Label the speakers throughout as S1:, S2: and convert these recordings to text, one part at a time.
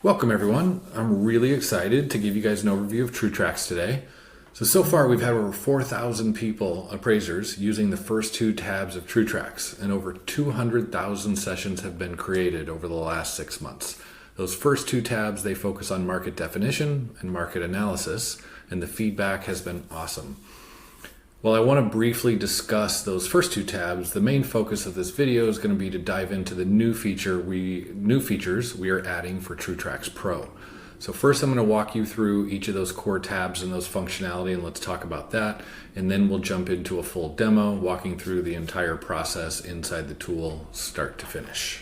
S1: Welcome everyone. I'm really excited to give you guys an overview of TrueTracts today. So far we've had over 4,000 people, appraisers, using the first two tabs of TrueTracts, and over 200,000 sessions have been created over the last 6 months. Those first two tabs, they focus on market definition and market analysis, and the feedback has been awesome. While I want to briefly discuss those first two tabs, the main focus of this video is going to be to dive into the new features we are adding for TrueTracts Pro. So first I'm going to walk you through each of those core tabs and those functionality, and let's talk about that. And then we'll jump into a full demo, walking through the entire process inside the tool, start to finish.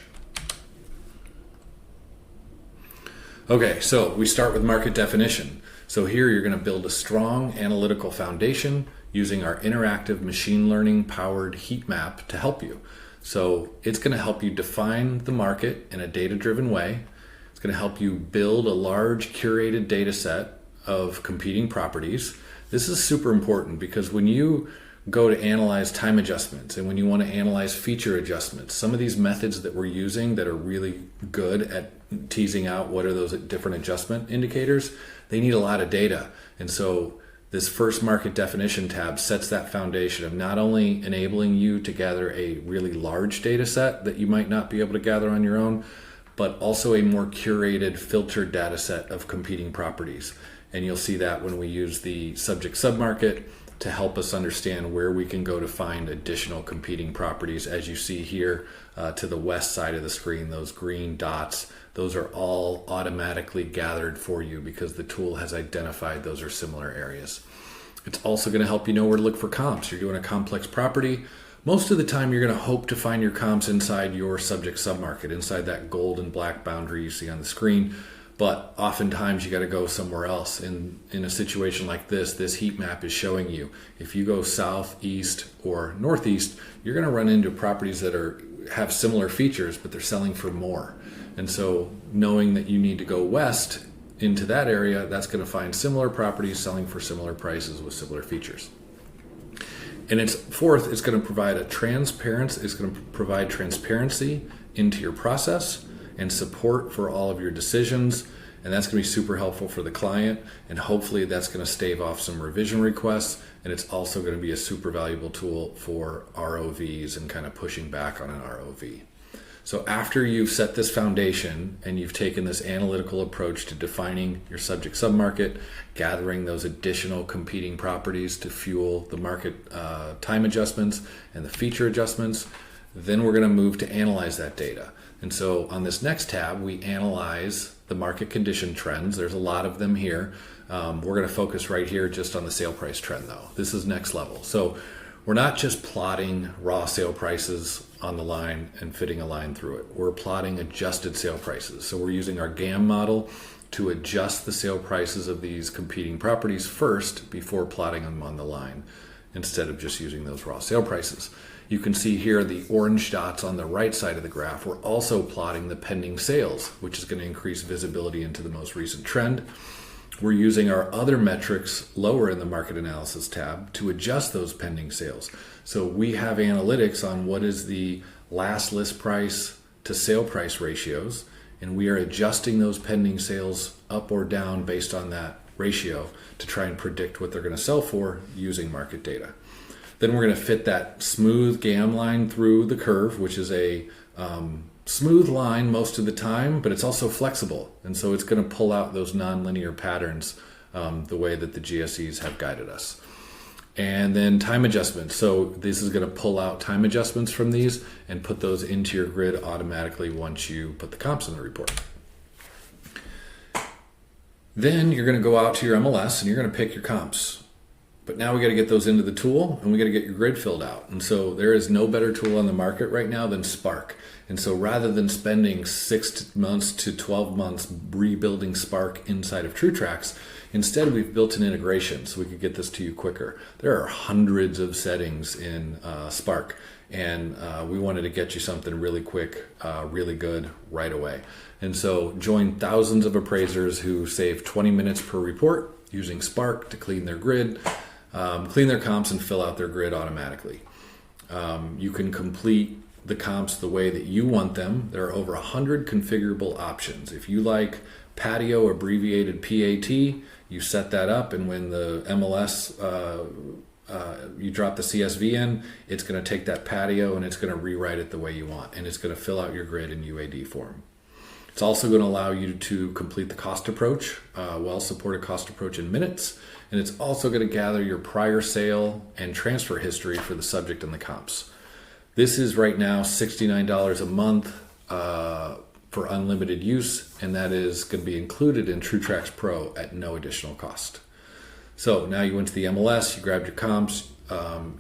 S1: Okay, so we start with market definition. So here you're going to build a strong analytical foundation using our interactive machine learning powered heat map to help you. So it's going to help you define the market in a data-driven way. It's going to help you build a large curated data set of competing properties. This is super important because when you go to analyze time adjustments and when you want to analyze feature adjustments, some of these methods that we're using that are really good at teasing out what are those different adjustment indicators, they need a lot of data. And so this first market definition tab sets that foundation of not only enabling you to gather a really large data set that you might not be able to gather on your own, but also a more curated, filtered data set of competing properties. And you'll see that when we use the subject submarket to help us understand where we can go to find additional competing properties. As you see here to the west side of the screen, those green dots, those are all automatically gathered for you because the tool has identified those are similar areas. It's also going to help you know where to look for comps. You're doing a complex property. Most of the time you're going to hope to find your comps inside your subject submarket, inside that gold and black boundary you see on the screen. But oftentimes you got to go somewhere else. In a situation like this heat map is showing you if you go south, east, or northeast, you're going to run into properties that have similar features, but they're selling for more. And so knowing that you need to go west into that area, that's going to find similar properties selling for similar prices with similar features. And it's fourth, it's going to provide transparency into your process and support for all of your decisions. And that's going to be super helpful for the client. And hopefully that's going to stave off some revision requests. And it's also going to be a super valuable tool for ROVs and kind of pushing back on an ROV. So after you've set this foundation and you've taken this analytical approach to defining your subject submarket, gathering those additional competing properties to fuel the market time adjustments and the feature adjustments, then we're going to move to analyze that data. And so on this next tab, we analyze the market condition trends. There's a lot of them here. We're going to focus right here just on the sale price trend though. This is next level. So we're not just plotting raw sale prices on the line and fitting a line through it. We're plotting adjusted sale prices. So we're using our GAM model to adjust the sale prices of these competing properties first before plotting them on the line, instead of just using those raw sale prices. You can see here the orange dots on the right side of the graph. We're also plotting the pending sales, which is going to increase visibility into the most recent trend. We're using our other metrics lower in the market analysis tab to adjust those pending sales. So we have analytics on what is the last list price to sale price ratios, and we are adjusting those pending sales up or down based on that ratio to try and predict what they're going to sell for using market data. Then we're going to fit that smooth GAM line through the curve, which is a smooth line most of the time, but it's also flexible. And so it's going to pull out those nonlinear patterns the way that the GSEs have guided us. And then time adjustments. So this is going to pull out time adjustments from these and put those into your grid automatically once you put the comps in the report. Then you're going to go out to your MLS and you're going to pick your comps. But now we got to get those into the tool and we got to get your grid filled out. And so there is no better tool on the market right now than Spark. And so rather than spending 6 months to 12 months rebuilding Spark inside of TrueTracts, instead we've built an integration so we could get this to you quicker. There are hundreds of settings in Spark, and we wanted to get you something really quick, really good right away. And so join thousands of appraisers who save 20 minutes per report using Spark to clean their grid, clean their comps and fill out their grid automatically. You can complete the comps the way that you want them. There are over 100 configurable options. If you like patio abbreviated PAT, you set that up, and when the MLS, you drop the CSV in, it's going to take that patio and it's going to rewrite it the way you want, and it's going to fill out your grid in UAD form. It's also going to allow you to complete the cost approach, well-supported cost approach in minutes, and it's also going to gather your prior sale and transfer history for the subject and the comps. This is right now $69 a month for unlimited use, and that is going to be included in TrueTracts Pro at no additional cost. So now you went to the MLS, you grabbed your comps,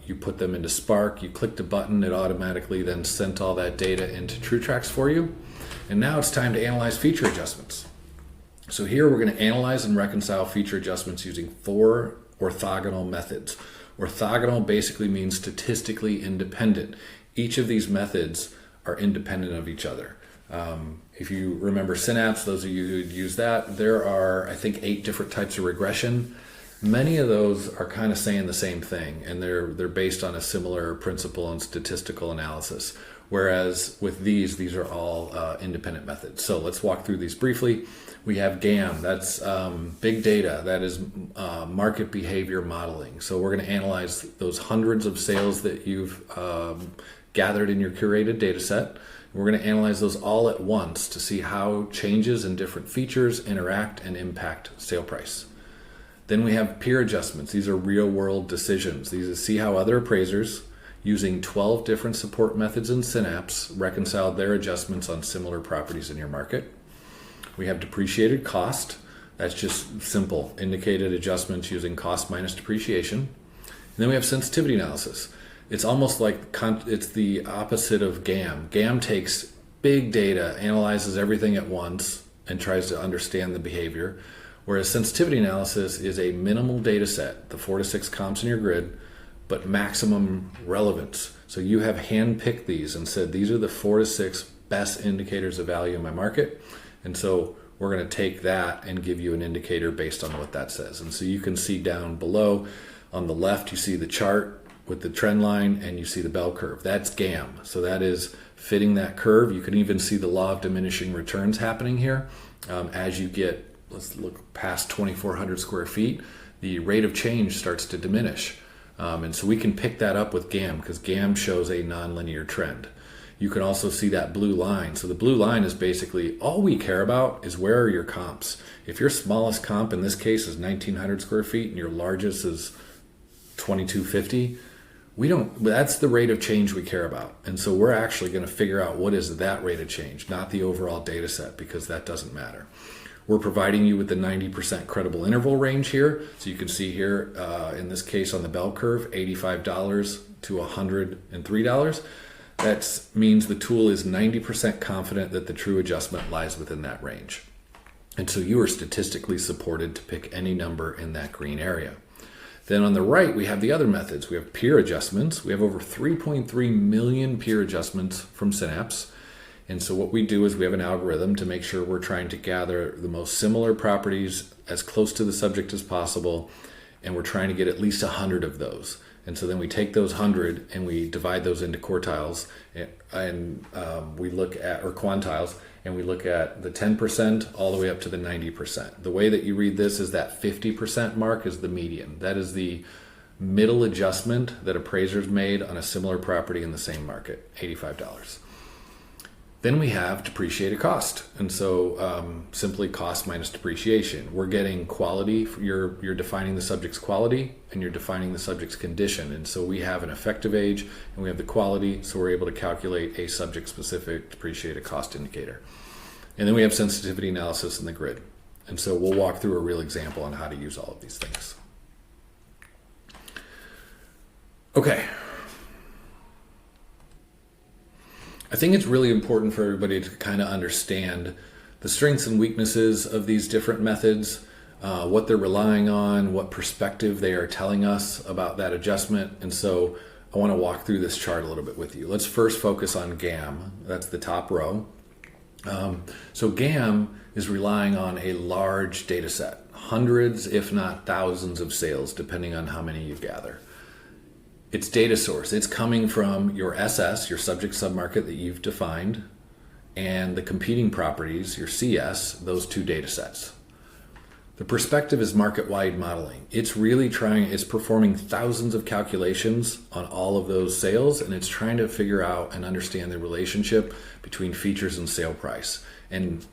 S1: you put them into Spark, you clicked a button, it automatically then sent all that data into TrueTracts for you. And now it's time to analyze feature adjustments. So here we're going to analyze and reconcile feature adjustments using 4 orthogonal methods. Orthogonal basically means statistically independent. Each of these methods are independent of each other. If you remember Synapse, those of you who use that, there are, I think, 8 different types of regression. Many of those are kind of saying the same thing, and they're based on a similar principle and statistical analysis. Whereas with these are all independent methods. So let's walk through these briefly. We have GAM, that's big data, that is market behavior modeling. So we're going to analyze those hundreds of sales that you've gathered in your curated data set. We're going to analyze those all at once to see how changes in different features interact and impact sale price. Then we have peer adjustments. These are real world decisions. These are see how other appraisers using 12 different support methods in Synapse reconciled their adjustments on similar properties in your market. We have depreciated cost. That's just simple indicated adjustments using cost minus depreciation. And then we have sensitivity analysis. It's almost like it's the opposite of GAM. GAM takes big data, analyzes everything at once, and tries to understand the behavior. Whereas sensitivity analysis is a minimal data set, the 4 to 6 comps in your grid, but maximum relevance. So you have handpicked these and said, these are the 4 to 6 best indicators of value in my market. And so we're going to take that and give you an indicator based on what that says. And so you can see down below on the left, you see the chart with the trend line, and you see the bell curve. That's GAM. So that is fitting that curve. You can even see the law of diminishing returns happening here. As you get, let's look past 2,400 square feet, the rate of change starts to diminish. And so we can pick that up with GAM because GAM shows a nonlinear trend. You can also see that blue line. So the blue line is basically all we care about is where are your comps. If your smallest comp in this case is 1,900 square feet and your largest is 2,250, that's the rate of change we care about. And so we're actually going to figure out what is that rate of change, not the overall data set, because that doesn't matter. We're providing you with the 90% credible interval range here. So you can see here, in this case on the bell curve, $85 to $103. That means the tool is 90% confident that the true adjustment lies within that range. And so you are statistically supported to pick any number in that green area. Then on the right, we have the other methods. We have peer adjustments. We have over 3.3 million peer adjustments from Synapse. And so what we do is we have an algorithm to make sure we're trying to gather the most similar properties as close to the subject as possible. And we're trying to get at least 100 of those. And so then we take those 100 and we divide those into quartiles and we look at, or quantiles, and we look at the 10% all the way up to the 90%. The way that you read this is that 50% mark is the median. That is the middle adjustment that appraisers made on a similar property in the same market, $85. Then we have depreciated cost. And so simply cost minus depreciation. We're getting quality. You're defining the subject's quality and you're defining the subject's condition. And so we have an effective age and we have the quality. So we're able to calculate a subject specific depreciated cost indicator. And then we have sensitivity analysis in the grid. And so we'll walk through a real example on how to use all of these things. Okay. I think it's really important for everybody to kind of understand the strengths and weaknesses of these different methods, what they're relying on, what perspective they are telling us about that adjustment. And so I want to walk through this chart a little bit with you. Let's first focus on GAM. That's the top row. So GAM is relying on a large data set, hundreds, if not thousands of sales, depending on how many you gather. It's data source. It's coming from your SS, your subject submarket that you've defined, and the competing properties, your CS, those two data sets. The perspective is market-wide modeling. It's performing thousands of calculations on all of those sales, and it's trying to figure out and understand the relationship between features and sale price, and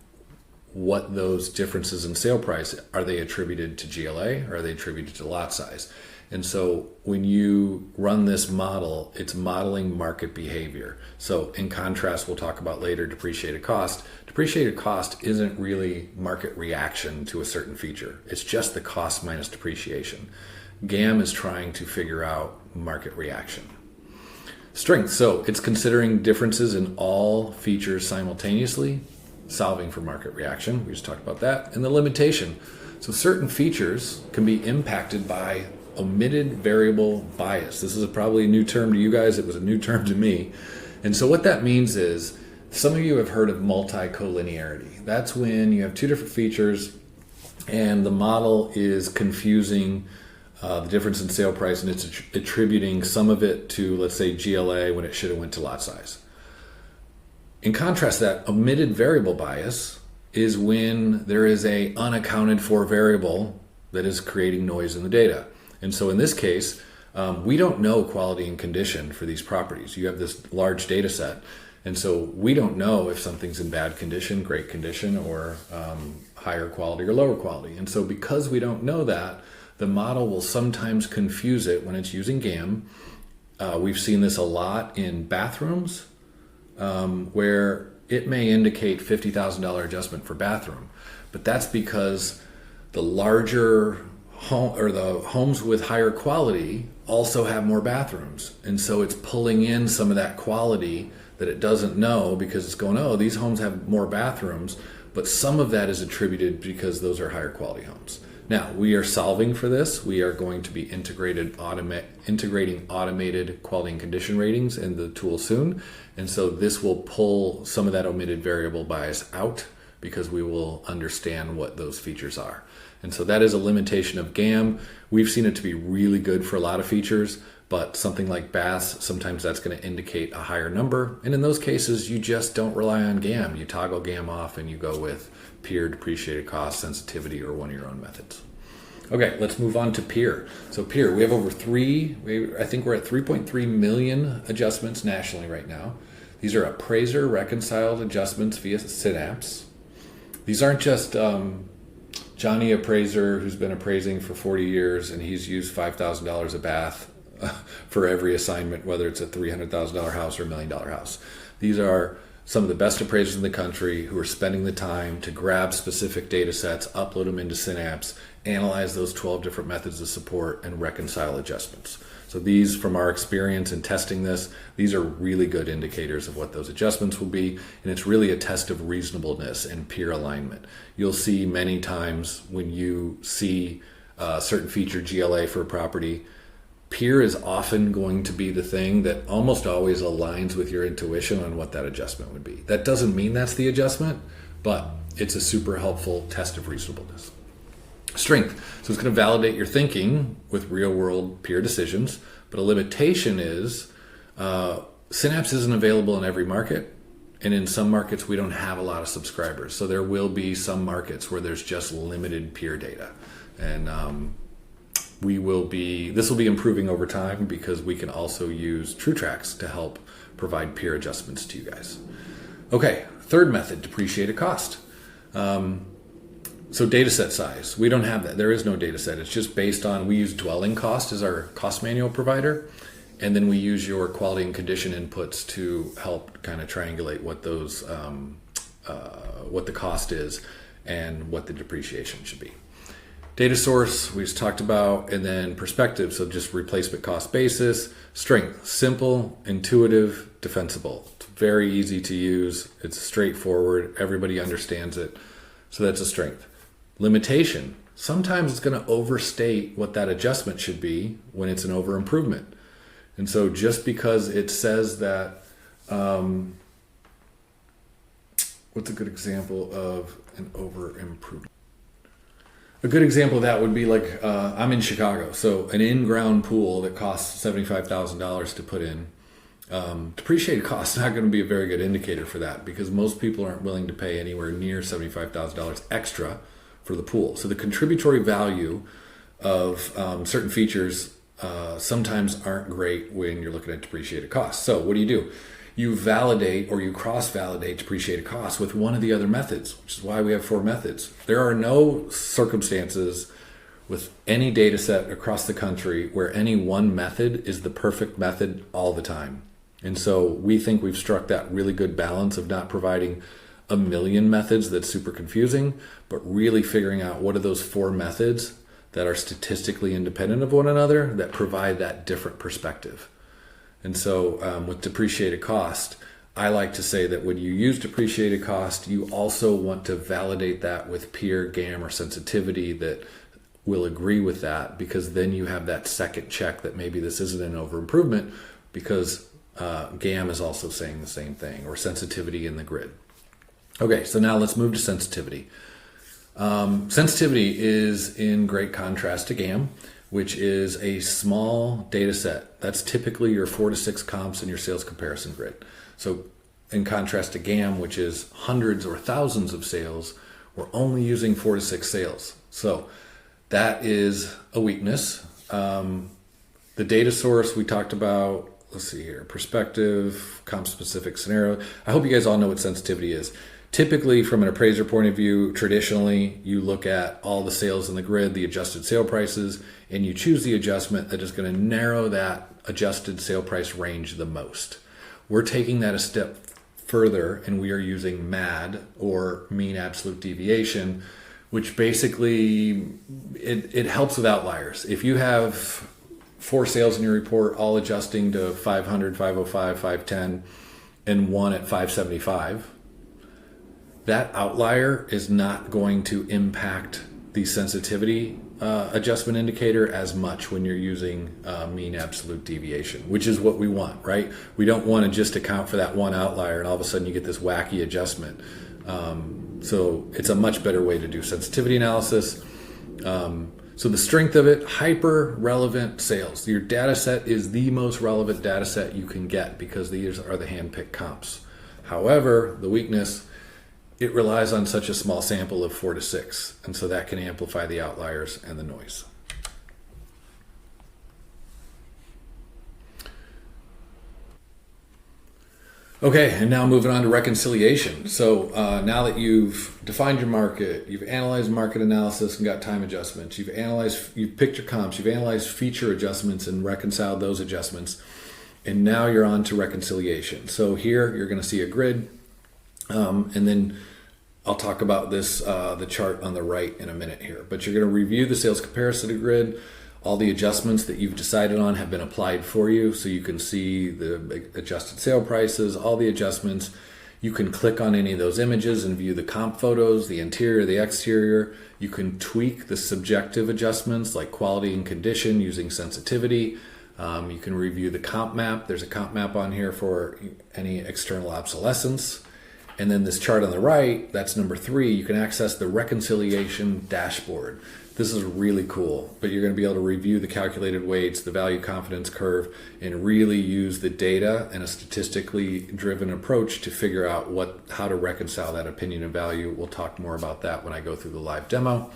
S1: what those differences in sale price, are they attributed to GLA or are they attributed to lot size? And so when you run this model, it's modeling market behavior. So in contrast, we'll talk about later depreciated cost. Depreciated cost isn't really market reaction to a certain feature. It's just the cost minus depreciation. GAM is trying to figure out market reaction. Strength, so it's considering differences in all features simultaneously, solving for market reaction. We just talked about that. And the limitation. So certain features can be impacted by omitted variable bias. This is probably a new term to you guys. It was a new term to me. And so what that means is, some of you have heard of multi-collinearity. That's when you have two different features and the model is confusing the difference in sale price, and it's attributing some of it to, let's say, GLA when it should have went to lot size. In contrast, that omitted variable bias is when there is a unaccounted for variable that is creating noise in the data. And so in this case, we don't know quality and condition for these properties. You have this large data set, and so we don't know if something's in bad condition, great condition, or higher quality or lower quality. And so because we don't know that, the model will sometimes confuse it when it's using GAM. We've seen this a lot in bathrooms, where it may indicate $50,000 adjustment for bathroom, but that's because the larger home, or the homes with higher quality, also have more bathrooms, and so it's pulling in some of that quality that it doesn't know, because it's going, oh, these homes have more bathrooms, but some of that is attributed because those are higher quality homes. Now, we are solving for this. We are going to be integrating automated quality and condition ratings in the tool soon. And so this will pull some of that omitted variable bias out, because we will understand what those features are. And so that is a limitation of GAM. We've seen it to be really good for a lot of features, but something like baths, sometimes that's going to indicate a higher number. And in those cases, you just don't rely on GAM. You toggle GAM off and you go with peer, depreciated cost, sensitivity, or one of your own methods. Okay, let's move on to peer. So peer, we have I think we're at 3.3 million adjustments nationally right now. These are appraiser reconciled adjustments via Synapse. These aren't just Johnny appraiser who's been appraising for 40 years and he's used $5,000 a bath for every assignment, whether it's a $300,000 house or $1 million house. These are some of the best appraisers in the country who are spending the time to grab specific data sets, upload them into Synapse, analyze those 12 different methods of support, and reconcile adjustments. So these, from our experience in testing this, these are really good indicators of what those adjustments will be, and it's really a test of reasonableness and peer alignment. You'll see many times when you see a certain feature GLA for a property, peer is often going to be the thing that almost always aligns with your intuition on what that adjustment would be. That doesn't mean that's the adjustment, but it's a super helpful test of reasonableness. Strength. So it's going to validate your thinking with real-world peer decisions, but a limitation is Synapse isn't available in every market, and in some markets we don't have a lot of subscribers. So there will be some markets where there's just limited peer data, and this will be improving over time, because we can also use TrueTracts to help provide peer adjustments to you guys. Okay, third method, depreciated cost. So data set size, we don't have that. There is no data set. It's just based on, we use dwelling cost as our cost manual provider, and then we use your quality and condition inputs to help kind of triangulate what those, what the cost is and what the depreciation should be. Data source, we just talked about, and then perspective, so just replacement cost basis. Strength, simple, intuitive, defensible. It's very easy to use. It's straightforward. Everybody understands it. So that's a strength. Limitation, sometimes it's going to overstate what that adjustment should be when it's an over improvement. And so just because it says that, what's a good example of an over improvement? A good example of that would be like, I'm in Chicago, so an in-ground pool that costs $75,000 to put in. Depreciated cost is not going to be a very good indicator for that because most people aren't willing to pay anywhere near $75,000 extra for the pool. So the contributory value of certain features sometimes aren't great when you're looking at depreciated costs. So what do? You validate or you cross-validate depreciated costs with one of the other methods, which is why we have 4 methods. There are no circumstances with any data set across the country where any one method is the perfect method all the time. And so we think we've struck that really good balance of not providing a million methods that's super confusing, but really figuring out what are those 4 methods that are statistically independent of one another that provide that different perspective. And so with depreciated cost, I like to say that when you use depreciated cost, you also want to validate that with peer, GAM, or sensitivity that will agree with that, because then you have that second check that maybe this isn't an over improvement because GAM is also saying the same thing, or sensitivity in the grid. Okay, so now let's move to sensitivity. Sensitivity is in great contrast to GAM, which is a small data set. That's typically your 4 to 6 comps in your sales comparison grid. So in contrast to GAM, which is hundreds or thousands of sales, we're only using 4 to 6 sales. So that is a weakness. The data source we talked about, let's see here, perspective, comp specific scenario. I hope you guys all know what sensitivity is. Typically, from an appraiser point of view, traditionally, you look at all the sales in the grid, the adjusted sale prices, and you choose the adjustment that is going to narrow that adjusted sale price range the most. We're taking that a step further, and we are using MAD, or mean absolute deviation, which basically, it helps with outliers. If you have 4 sales in your report, all adjusting to 500, 505, 510, and 1 at 575, that outlier is not going to impact the sensitivity adjustment indicator as much when you're using mean absolute deviation, which is what we want, right? We don't want to just account for that one outlier and all of a sudden you get this wacky adjustment. So it's a much better way to do sensitivity analysis. So the strength of it, hyper relevant sales. Your data set is the most relevant data set you can get because these are the hand-picked comps. However, the weakness, it relies on such a small sample of 4 to 6, and so that can amplify the outliers and the noise. Okay, and now moving on to reconciliation. So now that you've defined your market, you've analyzed market analysis and got time adjustments, you've picked your comps, you've analyzed feature adjustments and reconciled those adjustments, and now you're on to reconciliation. So here you're going to see a grid, and then I'll talk about this, the chart on the right in a minute here. But you're going to review the sales comparison grid. All the adjustments that you've decided on have been applied for you, so you can see the adjusted sale prices, all the adjustments. You can click on any of those images and view the comp photos, the interior, the exterior. You can tweak the subjective adjustments like quality and condition using sensitivity. You can review the comp map. There's a comp map on here for any external obsolescence. And then this chart on the right, that's number 3, you can access the reconciliation dashboard. This is really cool, but you're going to be able to review the calculated weights, the value confidence curve, and really use the data and a statistically driven approach to figure out how to reconcile that opinion and value. We'll talk more about that when I go through the live demo.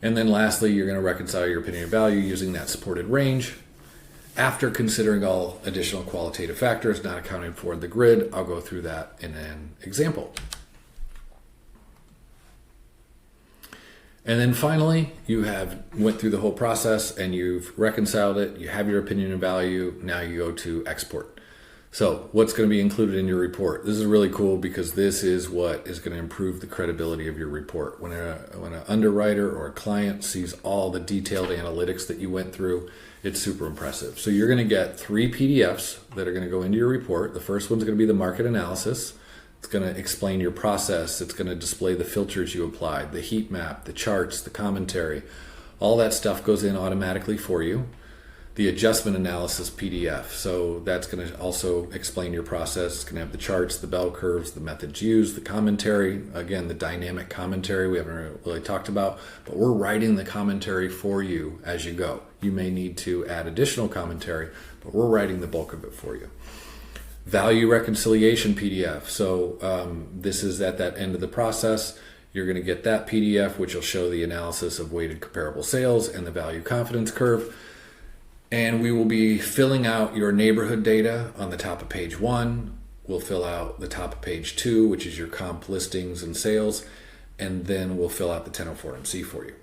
S1: And then lastly, you're going to reconcile your opinion and value using that supported range. After considering all additional qualitative factors not accounted for in the grid, I'll go through that in an example. And then finally, you have went through the whole process and you've reconciled it, you have your opinion and value, now you go to export. So what's going to be included in your report? This is really cool because this is what is going to improve the credibility of your report. When an underwriter or a client sees all the detailed analytics that you went through, it's super impressive. So you're going to get 3 PDFs that are going to go into your report. The first one's going to be the market analysis. It's going to explain your process. It's going to display the filters you applied, the heat map, the charts, the commentary. All that stuff goes in automatically for you. the adjustment analysis PDF. So that's going to also explain your process. It's going to have the charts, the bell curves, the methods used, the commentary. Again, the dynamic commentary we haven't really talked about, but we're writing the commentary for you as you go. You may need to add additional commentary, but we're writing the bulk of it for you. Value reconciliation PDF. So this is at that end of the process. You're going to get that PDF, which will show the analysis of weighted comparable sales and the value confidence curve. And we will be filling out your neighborhood data on the top of page 1. We'll fill out the top of page 2, which is your comp listings and sales. And then we'll fill out the 1004MC for you.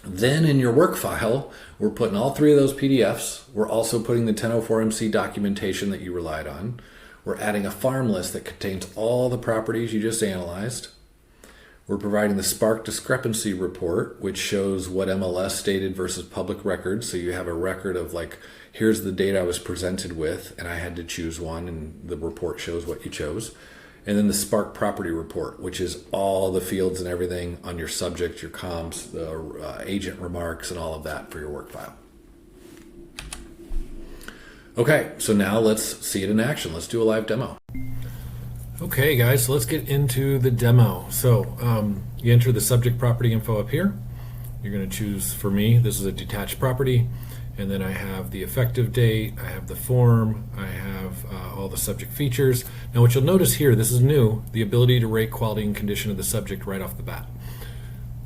S1: Then in your work file, we're putting all 3 of those PDFs. We're also putting the 1004MC documentation that you relied on. We're adding a farm list that contains all the properties you just analyzed. We're providing the Spark discrepancy report, which shows what MLS stated versus public records. So you have a record of like, here's the data I was presented with, and I had to choose one, and the report shows what you chose. And then the Spark property report, which is all the fields and everything on your subject, your comps, the agent remarks, and all of that for your work file. Okay, so now let's see it in action. Let's do a live demo. Okay guys, so let's get into the demo. So you enter the subject property info up here. You're going to choose, for me, this is a detached property, and then I have the effective date, I have the form, I have all the subject features. Now what you'll notice here, this is new, the ability to rate quality and condition of the subject right off the bat.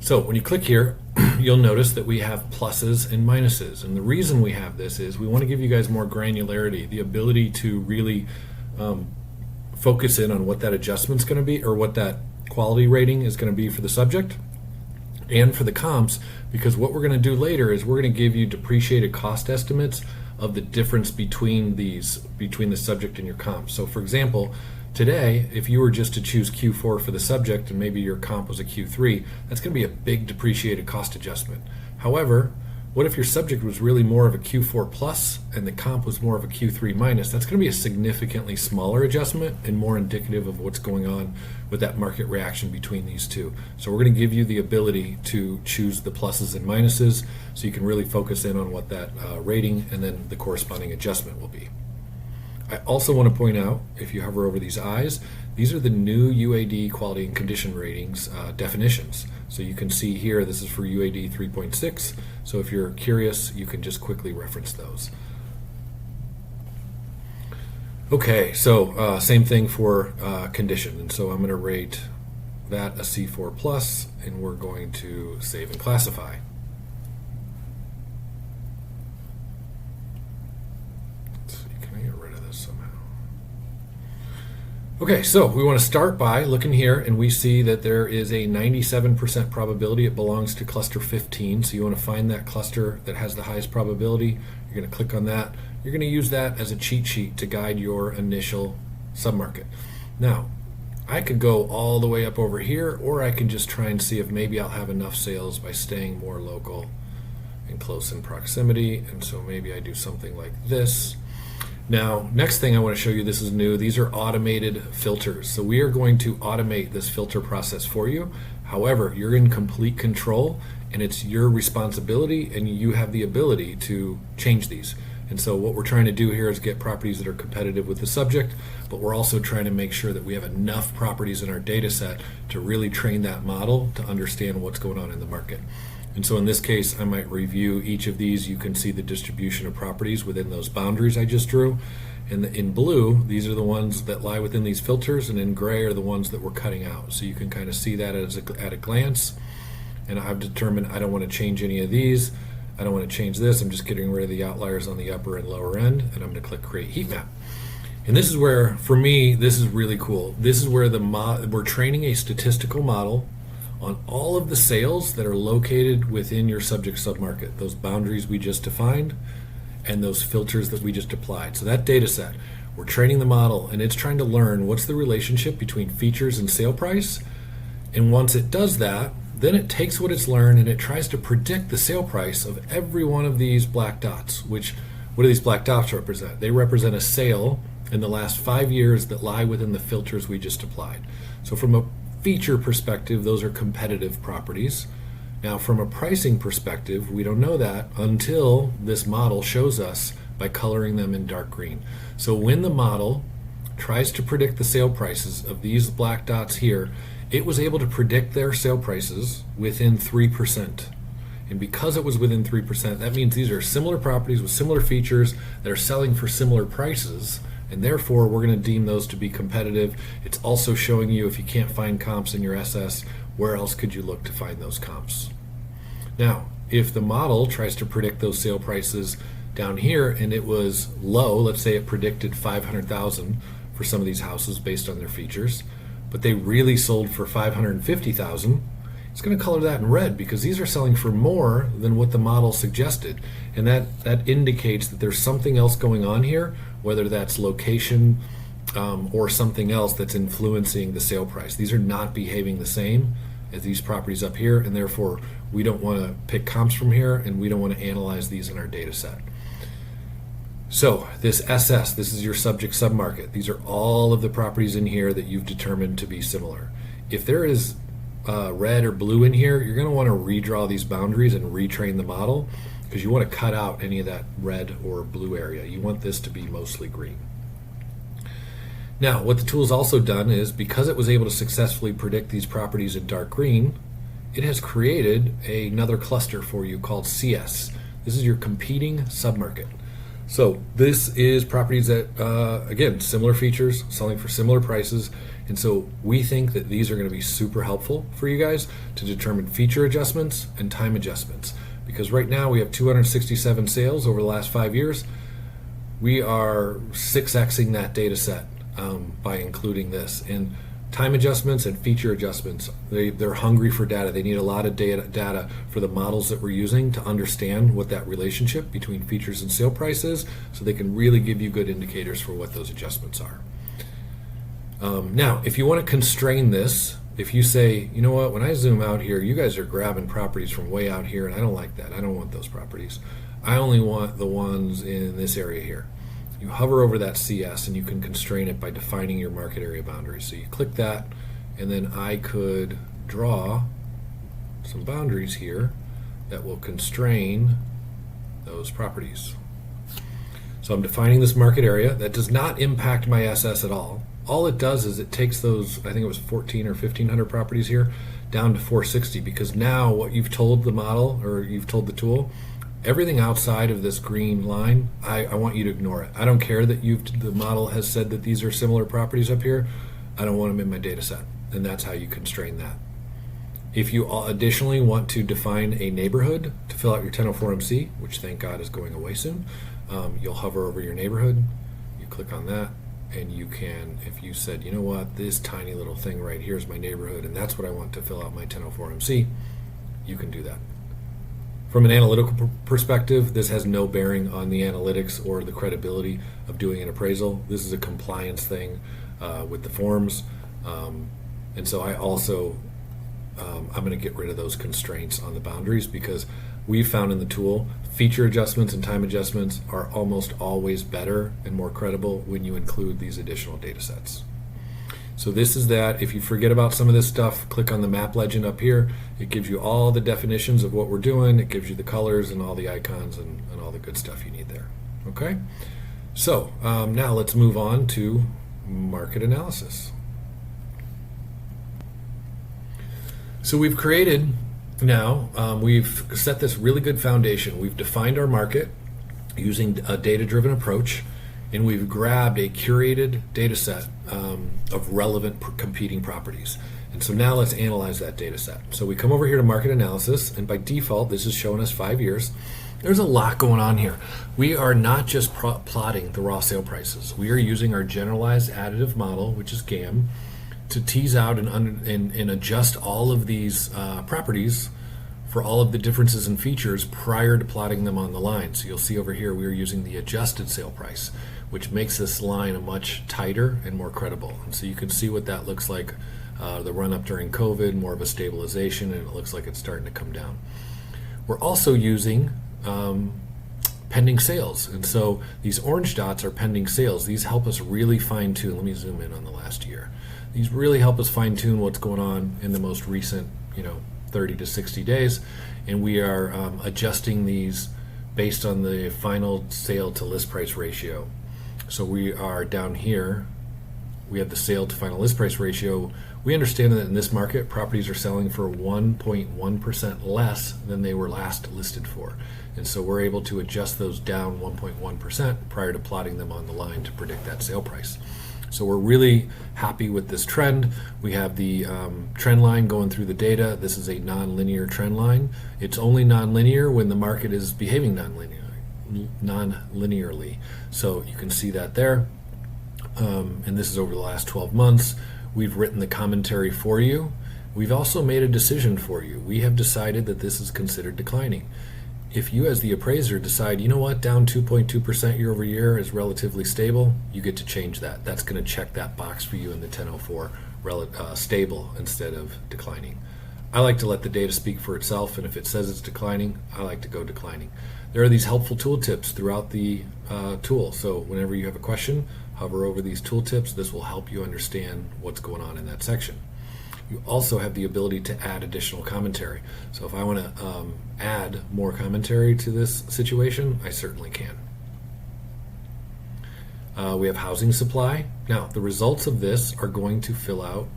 S1: So when you click here, you'll notice that we have pluses and minuses, and the reason we have this is we want to give you guys more granularity, the ability to really focus in on what that adjustment's going to be, or what that quality rating is going to be for the subject and for the comps, because what we're going to do later is we're going to give you depreciated cost estimates of the difference between the subject and your comp. So for example, today, if you were just to choose Q4 for the subject and maybe your comp was a Q3, that's going to be a big depreciated cost adjustment. However, what if your subject was really more of a Q4 plus and the comp was more of a Q3 minus? That's going to be a significantly smaller adjustment and more indicative of what's going on with that market reaction between these two. So we're going to give you the ability to choose the pluses and minuses so you can really focus in on what that rating and then the corresponding adjustment will be. I also want to point out, if you hover over these eyes, these are the new UAD quality and condition ratings definitions. So you can see here, this is for UAD 3.6. So if you're curious, you can just quickly reference those. Okay, so same thing for condition. And so I'm going to rate that a C4 plus, and we're going to save and classify. Okay, so we want to start by looking here, and we see that there is a 97% probability it belongs to cluster 15. So you want to find that cluster that has the highest probability. You're going to click on that. You're going to use that as a cheat sheet to guide your initial submarket. Now, I could go all the way up over here, or I can just try and see if maybe I'll have enough sales by staying more local and close in proximity. And so maybe I do something like this. Now, next thing I want to show you, this is new, these are automated filters. So we are going to automate this filter process for you. However, you're in complete control, and it's your responsibility, and you have the ability to change these. And so what we're trying to do here is get properties that are competitive with the subject, but we're also trying to make sure that we have enough properties in our data set to really train that model to understand what's going on in the market. And so in this case, I might review each of these. You can see the distribution of properties within those boundaries I just drew. And in blue, these are the ones that lie within these filters, and in gray are the ones that we're cutting out. So you can kind of see that at a glance. And I've determined I don't want to change any of these. I don't want to change this. I'm just getting rid of the outliers on the upper and lower end, and I'm going to click Create Heat Map. And this is where, for me, this is really cool. This is where we're training a statistical model on all of the sales that are located within your subject submarket, those boundaries we just defined and those filters that we just applied. So that data set, we're training the model, and it's trying to learn what's the relationship between features and sale price. And once it does that, then it takes what it's learned and it tries to predict the sale price of every one of these black dots. Which, what do these black dots represent? They represent a sale in the last 5 years that lie within the filters we just applied. So from a feature perspective, those are competitive properties. Now, from a pricing perspective, we don't know that until this model shows us by coloring them in dark green. So when the model tries to predict the sale prices of these black dots here, it was able to predict their sale prices within 3%. And because it was within 3%, that means these are similar properties with similar features that are selling for similar prices, and therefore we're going to deem those to be competitive. It's also showing you, if you can't find comps in your SS, where else could you look to find those comps? Now, if the model tries to predict those sale prices down here and it was low, let's say it predicted 500,000 for some of these houses based on their features, but they really sold for 550,000, it's going to color that in red because these are selling for more than what the model suggested. And that indicates that there's something else going on here, whether that's location or something else that's influencing the sale price. These are not behaving the same as these properties up here, and therefore we don't want to pick comps from here, and we don't want to analyze these in our data set. So this SS, this is your subject submarket. These are all of the properties in here that you've determined to be similar. If there is red or blue in here, you're going to want to redraw these boundaries and retrain the model because you want to cut out any of that red or blue area. You want this to be mostly green. Now, what the tool's also done is, because it was able to successfully predict these properties in dark green, it has created another cluster for you called CS. This is your competing submarket. So this is properties that, again, similar features, selling for similar prices. And so we think that these are going to be super helpful for you guys to determine feature adjustments and time adjustments. Because right now we have 267 sales over the last 5 years. We are 6xing that data set by including this. And time adjustments and feature adjustments, they're hungry for data. They need a lot of data for the models that we're using to understand what that relationship between features and sale price is, so they can really give you good indicators for what those adjustments are. Now, if you want to constrain this, if you say, you know what, when I zoom out here, you guys are grabbing properties from way out here, and I don't like that. I don't want those properties. I only want the ones in this area here. You hover over that CS and you can constrain it by defining your market area boundaries. So you click that, and then I could draw some boundaries here that will constrain those properties. So I'm defining this market area. That does not impact my SS at all. All it does is it takes those, I think it was 14 or 1500 properties here, down to 460, because now what you've told the model, or you've told the tool, everything outside of this green line, I want you to ignore it. I don't care that the model has said that these are similar properties up here. I don't want them in my data set, and that's how you constrain that. If you additionally want to define a neighborhood to fill out your 1004MC, which thank God is going away soon, you'll hover over your neighborhood, you click on that, and you can, if you said, you know what, this tiny little thing right here is my neighborhood, and that's what I want to fill out my 1004MC, you can do that. From an analytical perspective, this has no bearing on the analytics or the credibility of doing an appraisal. This is a compliance thing with the forms. And so I also, I'm going to get rid of those constraints on the boundaries, because we've found in the tool, feature adjustments and time adjustments are almost always better and more credible when you include these additional data sets. So this is that. If you forget about some of this stuff, click on the map legend up here. It gives you all the definitions of what we're doing. It gives you the colors and all the icons and all the good stuff you need there. Okay? So now let's move on to market analysis. So we've created now, we've set this really good foundation. We've defined our market using a data-driven approach, and we've grabbed a curated data set of relevant competing properties. And so now let's analyze that data set. So we come over here to market analysis, and by default, this is showing us 5 years. There's a lot going on here. We are not just plotting the raw sale prices. We are using our generalized additive model, which is GAM, to tease out and adjust all of these properties for all of the differences in features prior to plotting them on the line. So you'll see over here we are using the adjusted sale price, which makes this line a much tighter and more credible. And so you can see what that looks like, the run up during COVID, more of a stabilization, and it looks like it's starting to come down. We're also using pending sales. And so these orange dots are pending sales. These help us really fine tune. Let me zoom in on the last year. These really help us fine tune what's going on in the most recent, 30 to 60 days, and we are adjusting these based on the final sale to list price ratio. So we are down here, we have the sale to final list price ratio. We understand that in this market, properties are selling for 1.1% less than they were last listed for. And so we're able to adjust those down 1.1% prior to plotting them on the line to predict that sale price. So we're really happy with this trend. We have the trend line going through the data. This is a non-linear trend line. It's only non-linear when the market is behaving non-linearly. So you can see that there. And this is over the last 12 months. We've written the commentary for you. We've also made a decision for you. We have decided that this is considered declining. If you as the appraiser decide, you know what, down 2.2% year over year is relatively stable, you get to change that. That's going to check that box for you in the 1004, stable instead of declining. I like to let the data speak for itself, and if it says it's declining, I like to go declining. There are these helpful tooltips throughout the tool, so whenever you have a question, hover over these tooltips. This will help you understand what's going on in that section. You also have the ability to add additional commentary. So if I want to add more commentary to this situation, I certainly can. We have housing supply. Now, the results of this are going to fill out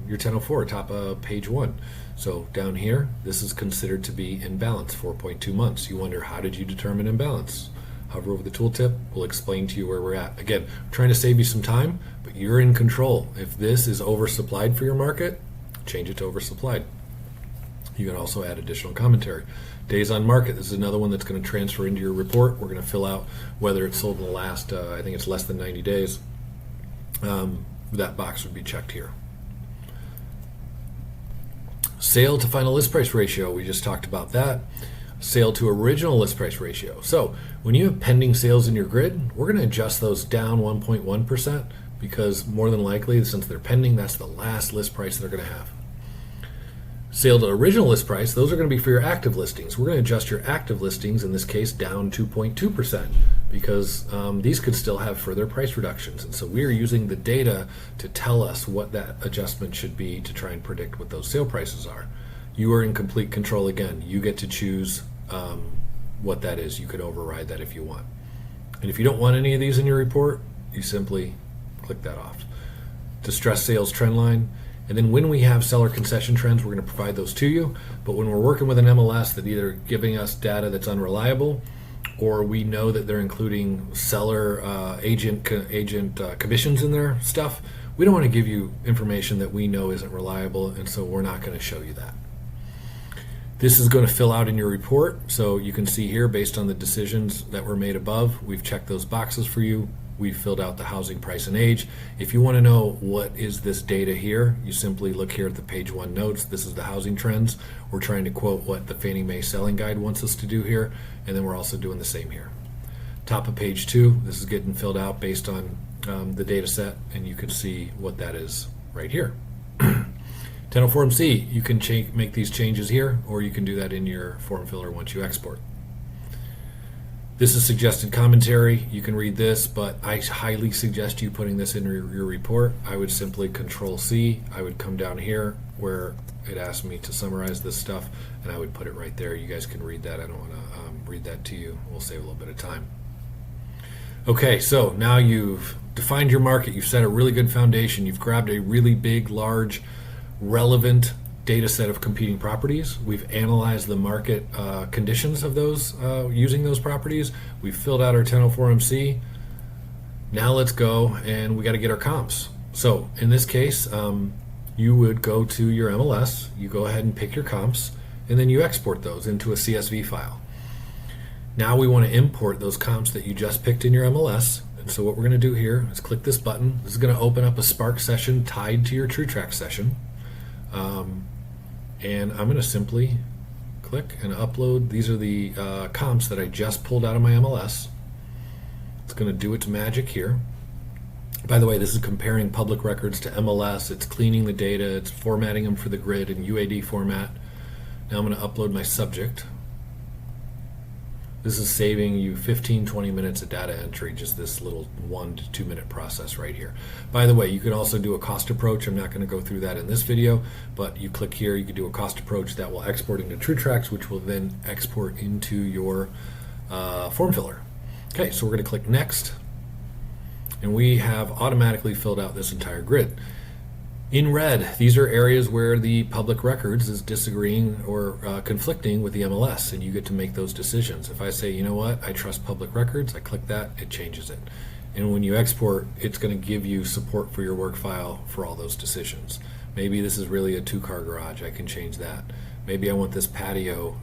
S1: your 1004, top of page 1. So down here, this is considered to be in balance, 4.2 months. You wonder, how did you determine imbalance? Hover over the tooltip, we'll explain to you where we're at. Again, I'm trying to save you some time, but you're in control. If this is oversupplied for your market, change it to oversupplied. You can also add additional commentary. Days on market, this is another one that's going to transfer into your report. We're going to fill out whether it's sold in the last, I think it's less than 90 days. That box would be checked here. Sale to final list price ratio, we just talked about that. Sale to original list price ratio. So when you have pending sales in your grid, we're going to adjust those down 1.1% because more than likely, since they're pending, that's the last list price they're going to have. Sale to original list price, those are going to be for your active listings. We're going to adjust your active listings, in this case, down 2.2% because these could still have further price reductions. And so we are using the data to tell us what that adjustment should be to try and predict what those sale prices are. You are in complete control again. You get to choose what that is. You could override that if you want. And if you don't want any of these in your report, you simply click that off. Distressed sales trend line. And then when we have seller concession trends, we're going to provide those to you. But when we're working with an MLS that either giving us data that's unreliable, or we know that they're including seller agent commissions in their stuff, we don't want to give you information that we know isn't reliable, and so we're not going to show you that. This is going to fill out in your report, so you can see here based on the decisions that were made above, we've checked those boxes for you. We've filled out the housing price and age. If you want to know what is this data here, you simply look here at the page 1 notes. This is the housing trends. We're trying to quote what the Fannie Mae selling guide wants us to do here, and then we're also doing the same here. Top of page 2, this is getting filled out based on the data set, and you can see what that is right here. 1004MC, you can make these changes here, or you can do that in your form filler once you export. This is suggested commentary. You can read this, but I highly suggest you putting this in your report. I would simply Control-C. I would come down here where it asks me to summarize this stuff, and I would put it right there. You guys can read that. I don't want to read that to you. We'll save a little bit of time. Okay, so now you've defined your market. You've set a really good foundation. You've grabbed a really big, large, relevant data set of competing properties. We've analyzed the market conditions of those using those properties. We've filled out our 1004MC. Now let's go and we got to get our comps. So in this case, you would go to your MLS, you go ahead and pick your comps, and then you export those into a CSV file. Now we want to import those comps that you just picked in your MLS. And so what we're going to do here is click this button. This is going to open up a Spark session tied to your TrueTracts session. And I'm going to simply click and upload. These are the comps that I just pulled out of my MLS. It's going to do its magic here. By the way, this is comparing public records to MLS. It's cleaning the data. It's formatting them for the grid in UAD format. Now I'm going to upload my subject. This is saving you 15-20 minutes of data entry, just this little 1 to 2 minute process right here. By the way, you can also do a cost approach. I'm not going to go through that in this video, but you click here, you can do a cost approach that will export into TrueTracts, which will then export into your form filler. Okay, so we're going to click next, and we have automatically filled out this entire grid. In red, these are areas where the public records is disagreeing or conflicting with the MLS, and you get to make those decisions. If I say, you know what, I trust public records, I click that, it changes it. And when you export, it's going to give you support for your work file for all those decisions. Maybe this is really a 2-car garage, I can change that. Maybe I want this patio,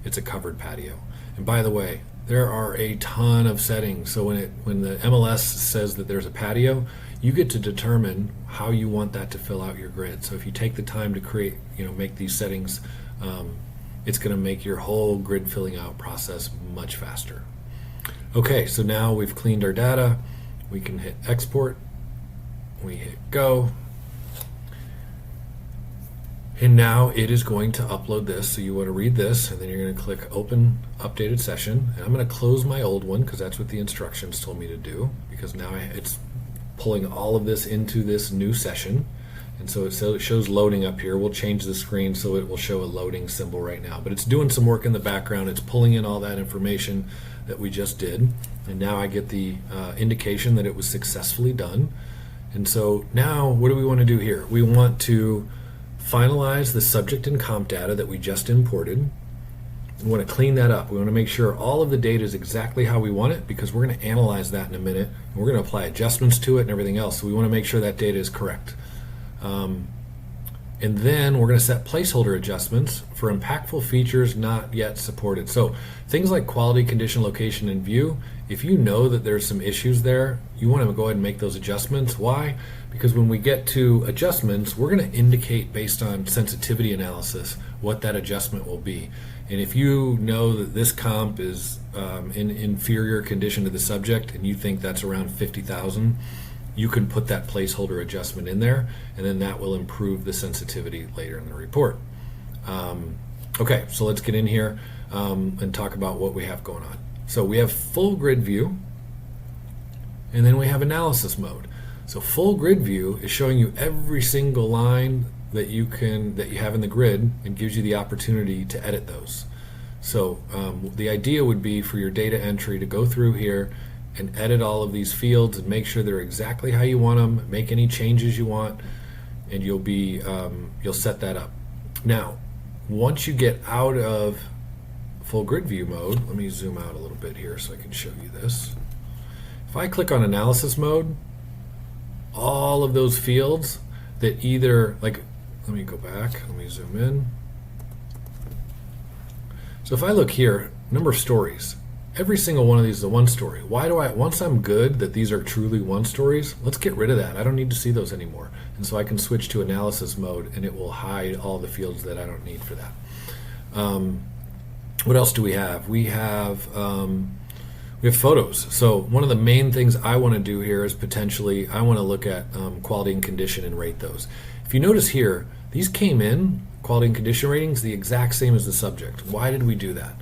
S1: it's a covered patio. And by the way, there are a ton of settings. So when the MLS says that there's a patio, you get to determine how you want that to fill out your grid. So if you take the time to create, make these settings, it's going to make your whole grid filling out process much faster. Okay, so now we've cleaned our data. We can hit export. We hit go. And now it is going to upload this. So you want to read this, and then you're going to click open updated session. And I'm going to close my old one because that's what the instructions told me to do, because now it's pulling all of this into this new session. And so it shows loading up here. We'll change the screen so it will show a loading symbol right now. But it's doing some work in the background. It's pulling in all that information that we just did. And now I get the indication that it was successfully done. And so now what do we want to do here? We want to finalize the subject and comp data that we just imported. We want to clean that up. We want to make sure all of the data is exactly how we want it, because we're going to analyze that in a minute. And we're going to apply adjustments to it and everything else. So we want to make sure that data is correct. And then we're going to set placeholder adjustments for impactful features not yet supported. So things like quality, condition, location, and view, if you know that there's some issues there, you want to go ahead and make those adjustments. Why? Because when we get to adjustments, we're going to indicate based on sensitivity analysis what that adjustment will be. And if you know that this comp is in inferior condition to the subject and you think that's around 50,000, you can put that placeholder adjustment in there, and then that will improve the sensitivity later in the report. Okay, so let's get in here and talk about what we have going on. So we have full grid view, and then we have analysis mode. So full grid view is showing you every single line that you have in the grid and gives you the opportunity to edit those. So the idea would be for your data entry to go through here and edit all of these fields and make sure they're exactly how you want them, make any changes you want, and you'll set that up. Now, once you get out of full grid view mode, let me zoom out a little bit here so I can show you this. If I click on analysis mode, all of those fields that either, like, let me go back, let me zoom in. So if I look here, number of stories, every single one of these is a 1 story. Why do once I'm good that these are truly 1 stories, let's get rid of that. I don't need to see those anymore. And so I can switch to analysis mode and it will hide all the fields that I don't need for that. What else do we have? We have photos. So one of the main things I want to do here is potentially I want to look at quality and condition and rate those. If you notice here, these came in, quality and condition ratings, the exact same as the subject. Why did we do that?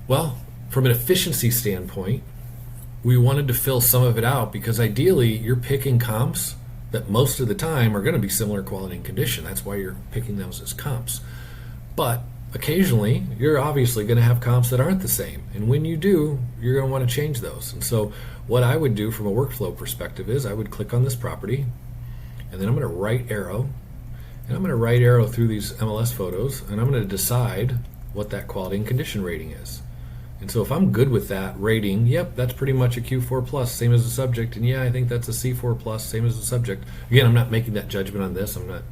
S1: Well, from an efficiency standpoint, we wanted to fill some of it out because ideally you're picking comps that most of the time are going to be similar quality and condition. That's why you're picking those as comps. But occasionally, you're obviously going to have comps that aren't the same. And when you do, you're going to want to change those. And so what I would do from a workflow perspective is I would click on this property, and then I'm going to right arrow, and I'm going to right arrow through these MLS photos, and I'm going to decide what that quality and condition rating is. And so if I'm good with that rating, yep, that's pretty much a Q4 plus, same as the subject, and yeah, I think that's a C4 plus, same as the subject. Again, I'm not making that judgment on this. I'm not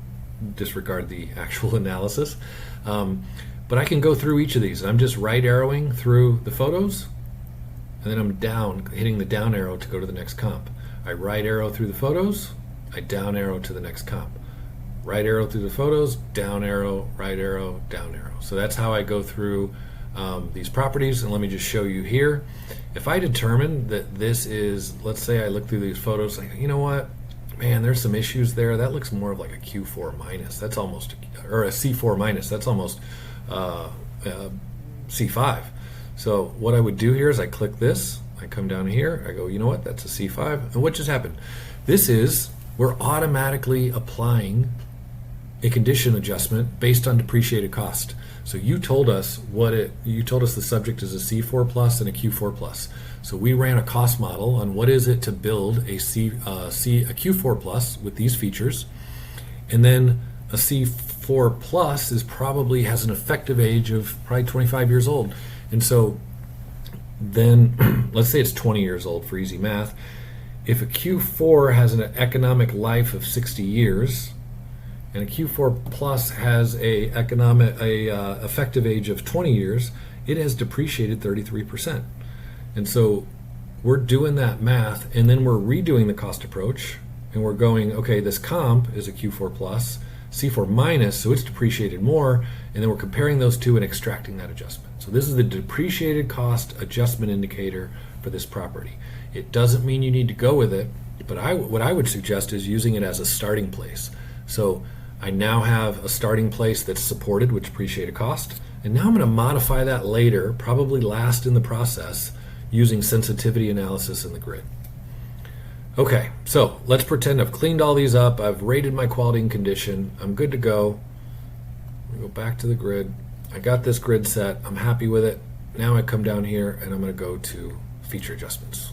S1: disregard the actual analysis. But I can go through each of these. I'm just right arrowing through the photos, and then I'm down, hitting the down arrow to go to the next comp. I right arrow through the photos, I down arrow to the next comp. Right arrow through the photos, down arrow, right arrow, down arrow. So that's how I go through these properties. And let me just show you here. If I determine that this is, let's say I look through these photos, like, you know what, man, there's some issues there. That looks more of like a Q4 minus. That's almost, or a C4 minus. That's almost C5. So what I would do here is I click this, I come down here, I go, you know what, that's a C5. And what just happened? We're automatically applying a condition adjustment based on depreciated cost. So you told us the subject is a C4 plus and a Q4 plus. So we ran a cost model on what is it to build a Q4 plus with these features. And then a C4 plus has an effective age of probably 25 years old. And so then let's say it's 20 years old for easy math. If a Q4 has an economic life of 60 years and a Q4 plus has a effective age of 20 years, it has depreciated 33%. And so we're doing that math, and then we're redoing the cost approach, and we're going, okay, this comp is a Q4 plus, C4 minus, so it's depreciated more, and then we're comparing those two and extracting that adjustment. So this is the depreciated cost adjustment indicator for this property. It doesn't mean you need to go with it, but what I would suggest is using it as a starting place. So I now have a starting place that's supported with depreciated cost, and now I'm going to modify that later, probably last in the process, using sensitivity analysis in the grid. Okay, so let's pretend I've cleaned all these up, I've rated my quality and condition, I'm good to go. We go back to the grid. I got this grid set, I'm happy with it. Now I come down here and I'm going to go to feature adjustments.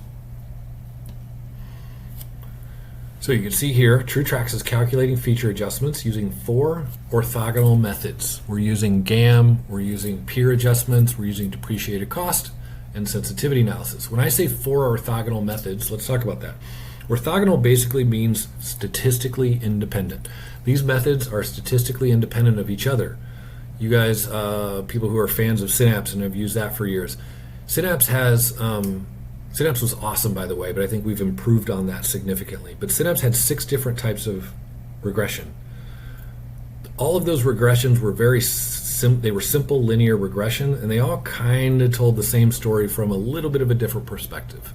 S1: So you can see here, TrueTracts is calculating feature adjustments using 4 orthogonal methods. We're using GAM, we're using peer adjustments, we're using depreciated cost, and sensitivity analysis. When I say 4 orthogonal methods, let's talk about that. Orthogonal basically means statistically independent. These methods are statistically independent of each other. You guys, people who are fans of Synapse and have used that for years, Synapse was awesome, by the way, but I think we've improved on that significantly. But Synapse had 6 different types of regression. All of those regressions were they were simple linear regression, and they all kind of told the same story from a little bit of a different perspective.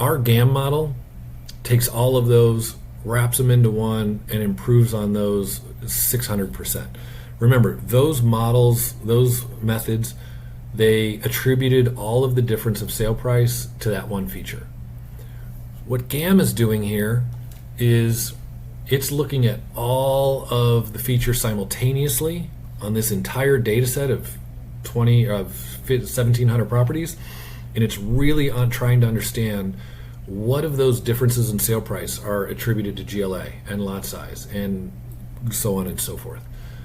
S1: Our GAM model takes all of those, wraps them into one, and improves on those 600%. Remember, those models, those methods, they attributed all of the difference of sale price to that one feature. What GAM is doing here is it's looking at all of the features simultaneously on this entire data set of 1,700 properties, and it's really on trying to understand what of those differences in sale price are attributed to GLA and lot size and so on and so forth.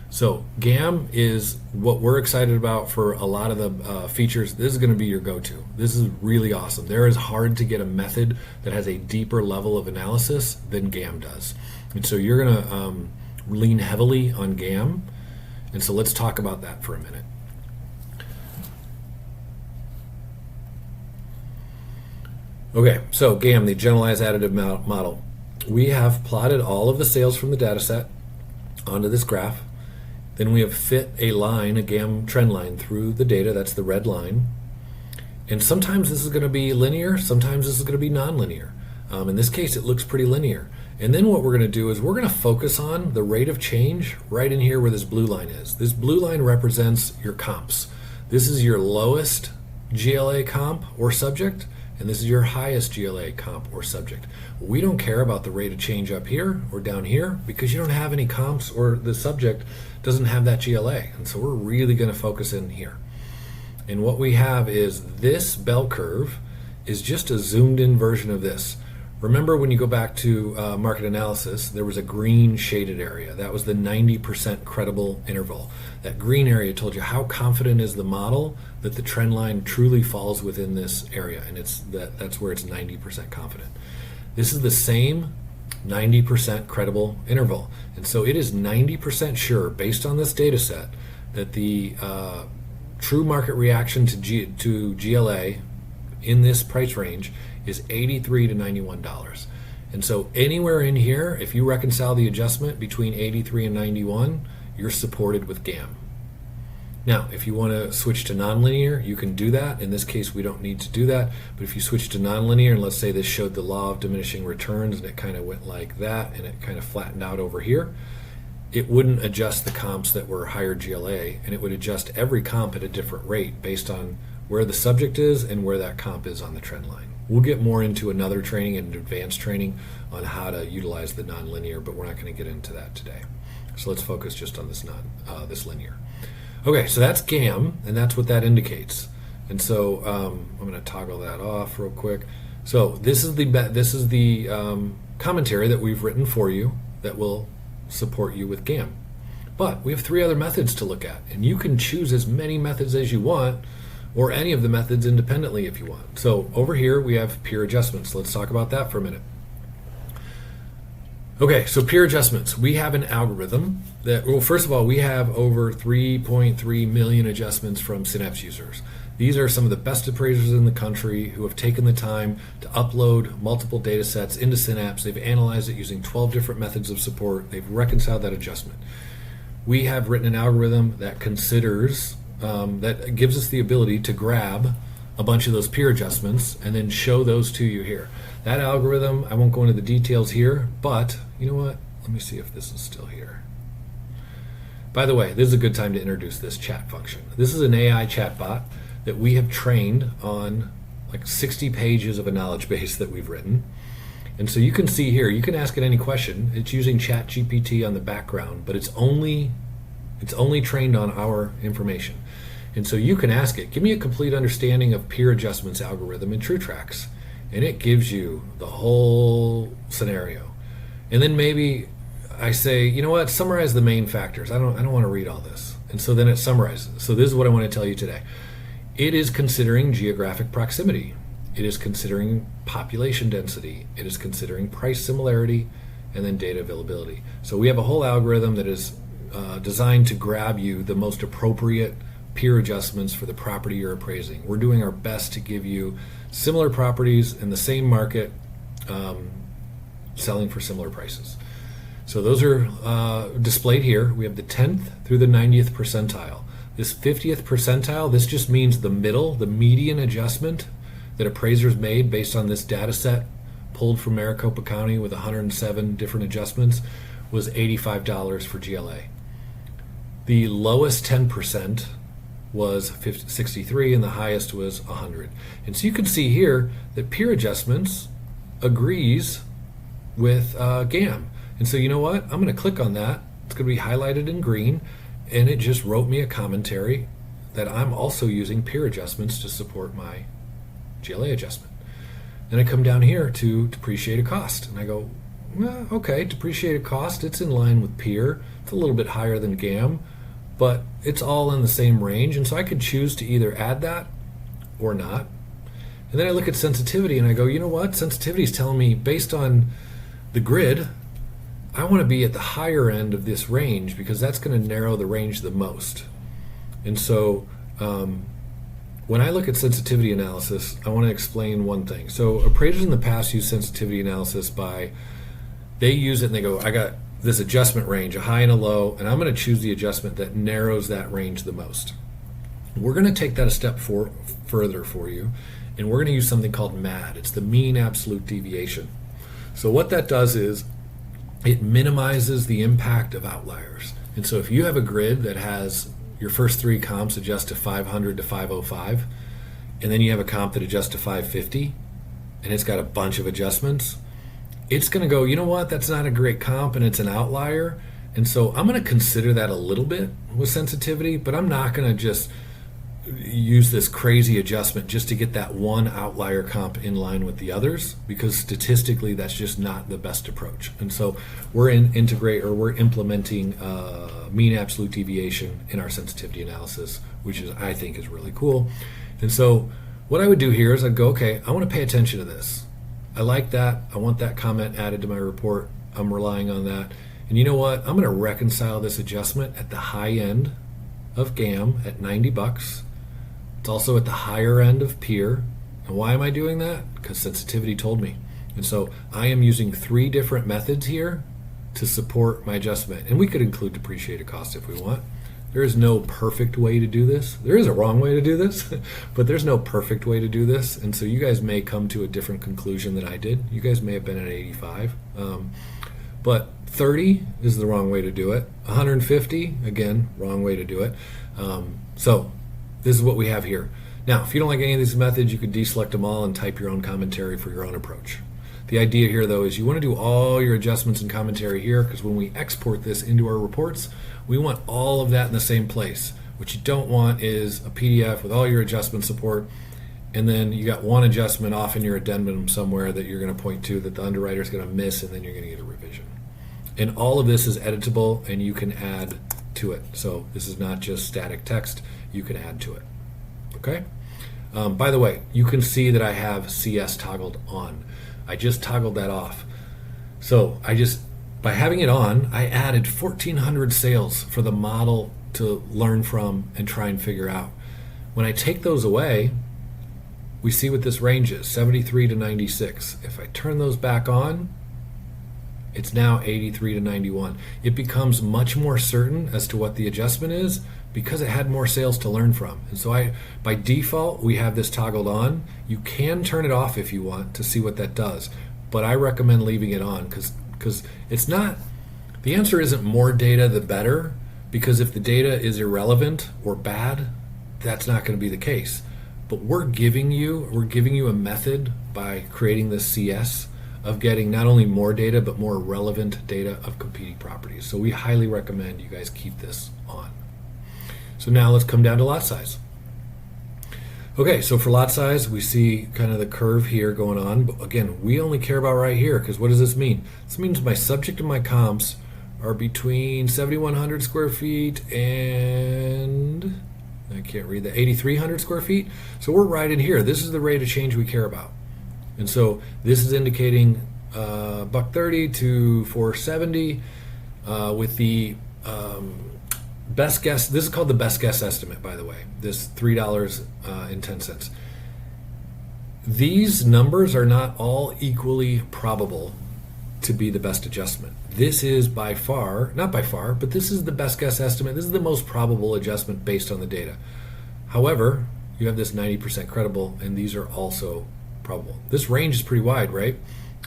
S1: So GAM is what we're excited about for a lot of the features. This is going to be your go-to. This is really awesome. There is hard to get a method that has a deeper level of analysis than GAM does. And so you're going to lean heavily on GAM. And so let's talk about that for a minute. Okay, so GAM, the generalized additive model. We have plotted all of the sales from the data set onto this graph. Then we have fit a line, a GAM trend line, through the data. That's the red line. And sometimes this is going to be linear, sometimes this is going to be nonlinear. In this case, it looks pretty linear. And then what we're going to do is we're going to focus on the rate of change right in here where this blue line is. This blue line represents your comps. This is your lowest GLA comp or subject, and this is your highest GLA comp or subject. We don't care about the rate of change up here or down here because you don't have any comps, or the subject doesn't have that GLA. And so we're really going to focus in here. And what we have is this bell curve is just a zoomed in version of this. Remember when you go back to market analysis, there was a green shaded area. That was the 90% credible interval. That green area told you how confident is the model that the trend line truly falls within this area, and that's where it's 90% confident. This is the same 90% credible interval. And so it is 90% sure, based on this data set, that the true market reaction to GLA in this price range is $83 to $91. And so anywhere in here, if you reconcile the adjustment between 83 and 91, you're supported with GAM. Now, if you want to switch to nonlinear, you can do that. In this case, we don't need to do that. But if you switch to nonlinear, and let's say this showed the law of diminishing returns, and it kind of went like that, and it kind of flattened out over here, it wouldn't adjust the comps that were higher GLA, and it would adjust every comp at a different rate based on where the subject is and where that comp is on the trend line. We'll get more into another training and advanced training on how to utilize the nonlinear, but we're not going to get into that today. So let's focus just on this linear. Okay, so that's GAM, and that's what that indicates. And so I'm going to toggle that off real quick. So this is the commentary that we've written for you that will support you with GAM. But we have 3 other methods to look at, and you can choose as many methods as you want, or any of the methods independently if you want. So over here we have peer adjustments. Let's talk about that for a minute. Okay, so peer adjustments. We have an algorithm that, well, first of all, we have over 3.3 million adjustments from Synapse users. These are some of the best appraisers in the country who have taken the time to upload multiple data sets into Synapse. They've analyzed it using 12 different methods of support. They've reconciled that adjustment. We have written an algorithm that considers, that gives us the ability to grab a bunch of those peer adjustments and then show those to you here. That algorithm, I won't go into the details here, but you know what? Let me see if this is still here. By the way, this is a good time to introduce this chat function. This is an AI chatbot that we have trained on like 60 pages of a knowledge base that we've written. And so you can see here, you can ask it any question. It's using ChatGPT on the background, but it's only trained on our information. And so you can ask it, give me a complete understanding of peer adjustments algorithm in TrueTracts. And it gives you the whole scenario. And then maybe I say, you know what, summarize the main factors. I don't want to read all this. And so then it summarizes. So this is what I want to tell you today. It is considering geographic proximity. It is considering population density. It is considering price similarity, and then data availability. So we have a whole algorithm that is designed to grab you the most appropriate peer adjustments for the property you're appraising. We're doing our best to give you similar properties in the same market, selling for similar prices. So those are displayed here. We have the 10th through the 90th percentile. This 50th percentile, this just means the middle, the median adjustment that appraisers made based on this data set pulled from Maricopa County with 107 different adjustments was $85 for GLA. The lowest 10% was 63 and the highest was 100. And so you can see here that peer adjustments agrees with GAM. And so you know what? I'm going to click on that. It's going to be highlighted in green, and it just wrote me a commentary that I'm also using peer adjustments to support my GLA adjustment. Then I come down here to depreciated cost, and I go, well, okay, depreciated cost, it's in line with peer. It's a little bit higher than GAM, but it's all in the same range, and so I could choose to either add that or not. And then I look at sensitivity and I go, you know what? Sensitivity is telling me based on the grid, I want to be at the higher end of this range because that's going to narrow the range the most. And so when I look at sensitivity analysis, I want to explain one thing. So appraisers in the past use sensitivity analysis by, they use it and they go, I got this adjustment range, a high and a low, and I'm going to choose the adjustment that narrows that range the most. We're going to take that a step further for you, and we're going to use something called MAD. It's the mean absolute deviation. So what that does is it minimizes the impact of outliers. And so if you have a grid that has your first 3 comps adjust to 500 to 505, and then you have a comp that adjusts to 550, and it's got a bunch of adjustments, it's going to go, you know what, that's not a great comp and it's an outlier. And so I'm going to consider that a little bit with sensitivity, but I'm not going to just use this crazy adjustment just to get that one outlier comp in line with the others, because statistically that's just not the best approach. And so we're implementing mean absolute deviation in our sensitivity analysis, which is, I think, is really cool. And so what I would do here is I'd go, okay, I want to pay attention to this. I like that. I want that comment added to my report. I'm relying on that. And you know what? I'm going to reconcile this adjustment at the high end of GAM at $90. It's also at the higher end of peer. And why am I doing that? Because sensitivity told me. And so I am using 3 different methods here to support my adjustment. And we could include depreciated cost if we want. There is no perfect way to do this. There is a wrong way to do this, but there's no perfect way to do this. And so you guys may come to a different conclusion than I did. You guys may have been at 85. But 30 is the wrong way to do it. 150, again, wrong way to do it. So this is what we have here.
S2: Now, if you don't like any of these methods, you could deselect them all and type your own commentary for your own approach. The idea here, though, is you want to do all your adjustments and commentary here, because when we export this into our reports, we want all of that in the same place. What you don't want is a PDF with all your adjustment support, and then you got one adjustment off in your addendum somewhere that you're going to point to that the underwriter is going to miss, and then you're going to get a revision. And all of this is editable, and you can add to it. So this is not just static text. You can add to it. Okay? By the way, you can see that I have CS toggled on. I just toggled that off. So by having it on, I added 1,400 sales for the model to learn from and try and figure out. When I take those away, we see what this range is, 73 to 96. If I turn those back on, it's now 83 to 91. It becomes much more certain as to what the adjustment is because it had more sales to learn from. And so by default, we have this toggled on. You can turn it off if you want to see what that does, but I recommend leaving it on because it's not, the answer isn't more data the better, because if the data is irrelevant or bad, that's not going to be the case. But we're giving you a method by creating this CS of getting not only more data, but more relevant data of competing properties. So we highly recommend you guys keep this on. So now let's come down to lot size. Okay, so for lot size, we see kind of the curve here going on. But again, we only care about right here, because what does this mean? This means my subject and my comps are between 7,100 square feet and, I can't read that, 8,300 square feet. So we're right in here. This is the rate of change we care about. And so this is indicating $130 to $470 with the best guess. This is called the best guess estimate, by the way, this $3.10. These numbers are not all equally probable to be the best adjustment. This is by far, not by far, but this is the best guess estimate. This is the most probable adjustment based on the data. However, you have this 90% credible, and these are also probable. This range is pretty wide, right?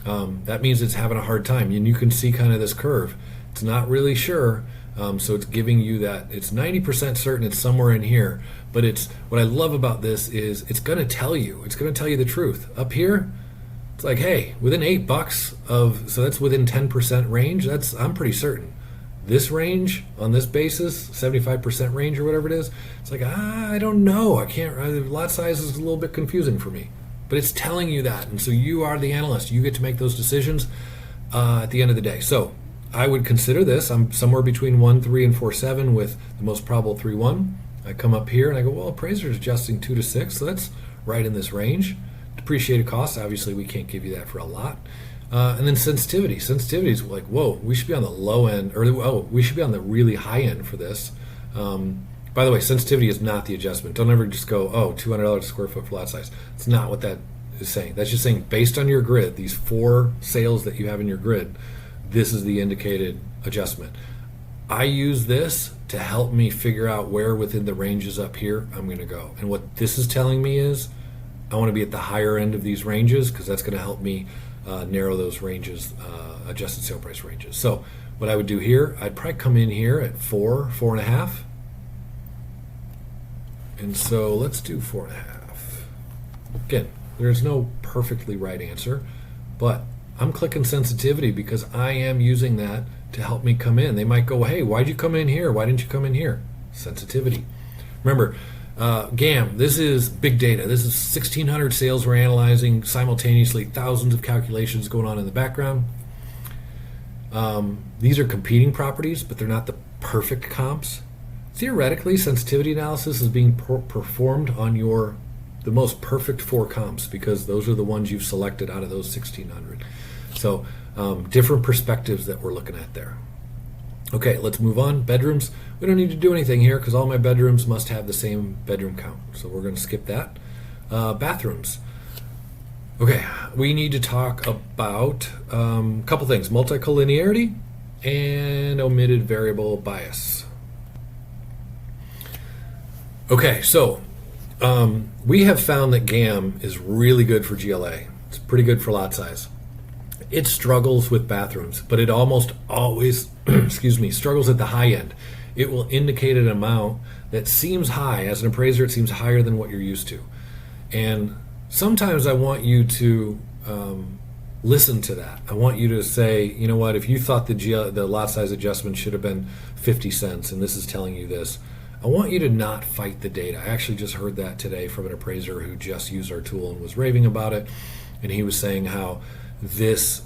S2: That means it's having a hard time, and you can see kind of this curve. It's not really sure, so it's giving you that it's 90% certain it's somewhere in here. But it's what I love about this is it's going to tell you. It's going to tell you the truth. Up here, it's like, hey, within $8 so that's within 10% range. I'm pretty certain. This range on this basis, 75% range or whatever it is, it's like, I don't know. I can't. Lot size is a little bit confusing for me. But it's telling you that, and so you are the analyst. You get to make those decisions at the end of the day. So I would consider this. I'm somewhere between 1.3 and 4.7 with the most probable 3.1. I come up here and I go, well, appraiser's adjusting 2 to 6, so that's right in this range. Depreciated costs, obviously we can't give you that for a lot. And then sensitivity. Sensitivity is like, whoa, we should be on the low end, or we should be on the really high end for this. By the way, sensitivity is not the adjustment. Don't ever just go, $200 a square foot for lot size. It's not what that is saying. That's just saying based on your grid, these 4 sales that you have in your grid, this is the indicated adjustment. I use this to help me figure out where within the ranges up here I'm going to go. And what this is telling me is I want to be at the higher end of these ranges because that's going to help me narrow those ranges, adjusted sale price ranges. So what I would do here, I'd probably come in here at 4.5. And so let's do 4.5. Again, there's no perfectly right answer, but I'm clicking sensitivity because I am using that to help me come in. They might go, hey, why'd you come in here? Why didn't you come in here? Sensitivity. Remember, GAM, this is big data. This is 1,600 sales we're analyzing simultaneously, thousands of calculations going on in the background. These are competing properties, but they're not the perfect comps. Theoretically, sensitivity analysis is being performed on the most perfect 4 comps because those are the ones you've selected out of those 1,600. So different perspectives that we're looking at there. Okay, let's move on. Bedrooms. We don't need to do anything here because all my bedrooms must have the same bedroom count. So we're going to skip that. Bathrooms. Okay, we need to talk about a couple things. Multicollinearity and omitted variable bias. Okay, so we have found that GAM is really good for GLA. It's pretty good for lot size. It struggles with bathrooms, but it almost always, struggles at the high end. it will indicate an amount that seems high. As an appraiser, it seems higher than what you're used to. And sometimes I want you to listen to that. I want you to say, you know what, if you thought the lot size adjustment should have been 50 cents and this is telling you this, I want you to not fight the data. I actually just heard that today from an appraiser who just used our tool and was raving about it. And he was saying how this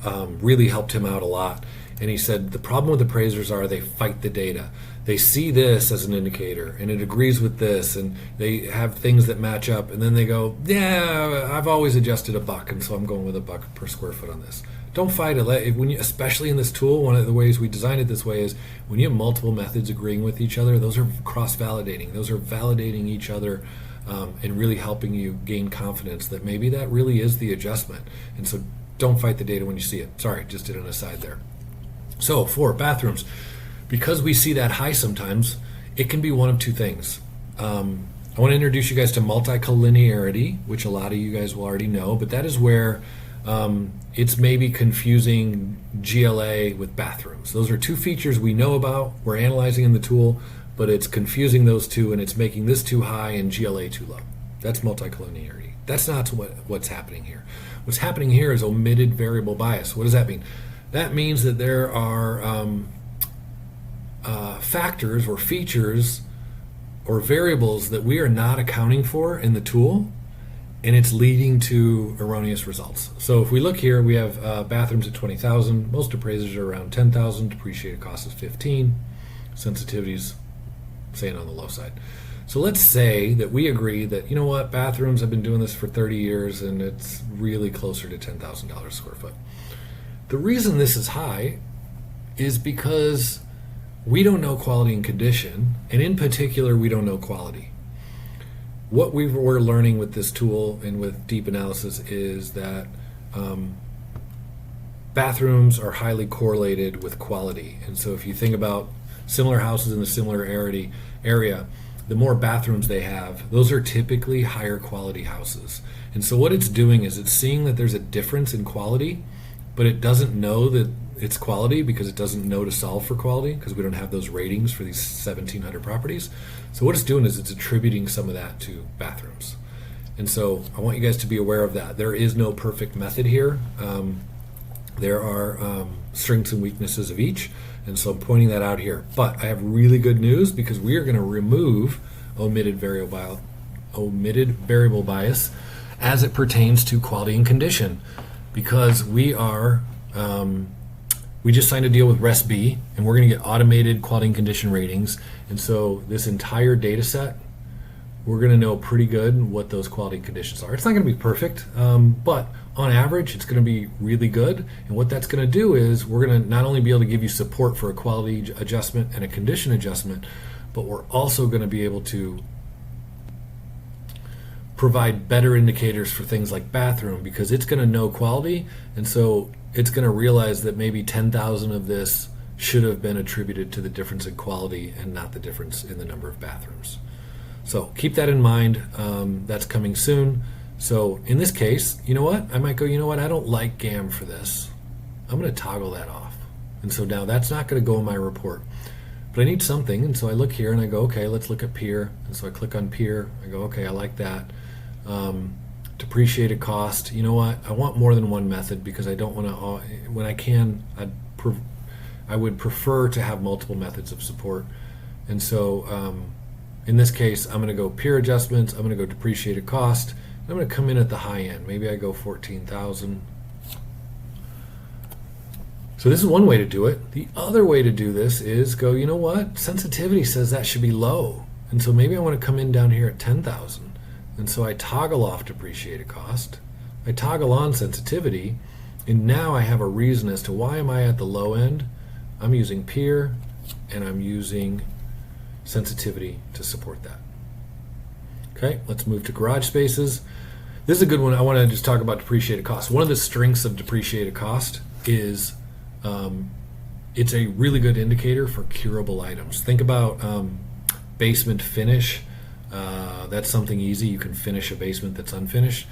S2: really helped him out a lot. And he said the problem with appraisers are they fight the data. They see this as an indicator and it agrees with this, and they have things that match up, and then they go, yeah, I've always adjusted $1, and so I'm going with $1 per square foot on this. Don't fight it. When you, especially in this tool, one of the ways we designed it this way is when you have multiple methods agreeing with each other, those are cross-validating. Those are validating each other and really helping you gain confidence that maybe that really is the adjustment. And so don't fight the data when you see it. Sorry, just did an aside there. So for bathrooms, because we see that high sometimes, it can be one of two things. I want to introduce you guys to multicollinearity, which a lot of you guys will already know, but that is where it's maybe confusing GLA with bathrooms. Those are two features we know about, we're analyzing in the tool, but it's confusing those two and it's making this too high and GLA too low. That's multicollinearity. That's not what's happening here. What's happening here is omitted variable bias. What does that mean? That means that there are factors or features or variables that we are not accounting for in the tool, and it's leading to erroneous results. So if we look here, we have bathrooms at 20,000. Most appraisers are around 10,000. Depreciated cost is 15. Sensitivity's saying on the low side. So let's say that we agree that, you know what, bathrooms, I've been doing this for 30 years and it's really closer to $10,000 a square foot. The reason this is high is because we don't know quality and condition, and in particular, we don't know quality. What we're learning with this tool and with deep analysis is that bathrooms are highly correlated with quality. And so if you think about similar houses in a similar area, the more bathrooms they have, those are typically higher quality houses. And so what it's doing is it's seeing that there's a difference in quality, but it doesn't know that it's quality because it doesn't know to solve for quality because we don't have those ratings for these 1,700 properties. So what it's doing is it's attributing some of that to bathrooms. And so I want you guys to be aware of that. There is no perfect method here. There are strengths and weaknesses of each. And so I'm pointing that out here. But I have really good news because we are going to remove omitted variable bias as it pertains to quality and condition, because we are we just signed a deal with RESB, and we're going to get automated quality and condition ratings. And so this entire data set, we're going to know pretty good what those quality and conditions are. It's not going to be perfect, but on average, it's going to be really good. And what that's going to do is we're going to not only be able to give you support for a quality adjustment and a condition adjustment, but we're also going to be able to provide better indicators for things like bathroom, because it's going to know quality, and so it's going to realize that maybe 10,000 of this should have been attributed to the difference in quality and not the difference in the number of bathrooms. So keep that in mind. That's coming soon. So in this case, you know what? I might go, you know what? I don't like GAM for this. I'm going to toggle that off. And so now that's not going to go in my report. But I need something, and so I look here and I go, okay, let's look at peer. And so I click on peer. I go, okay, I like that. Depreciated cost. You know what? I want more than one method because I don't want to. When I can, I would prefer to have multiple methods of support. And so, in this case, I'm going to go peer adjustments. I'm going to go depreciated cost. I'm going to come in at the high end. Maybe I go 14,000. So this is one way to do it. The other way to do this is go, you know what? Sensitivity says that should be low. And so maybe I want to come in down here at 10,000. And so I toggle off depreciated cost. I toggle on sensitivity. And now I have a reason as to why am I at the low end. I'm using peer and I'm using sensitivity to support that. Okay, let's move to garage spaces. This is a good one. I want to just talk about depreciated cost. One of the strengths of depreciated cost is it's a really good indicator for curable items. Think about basement finish. That's something easy. You can finish a basement that's unfinished.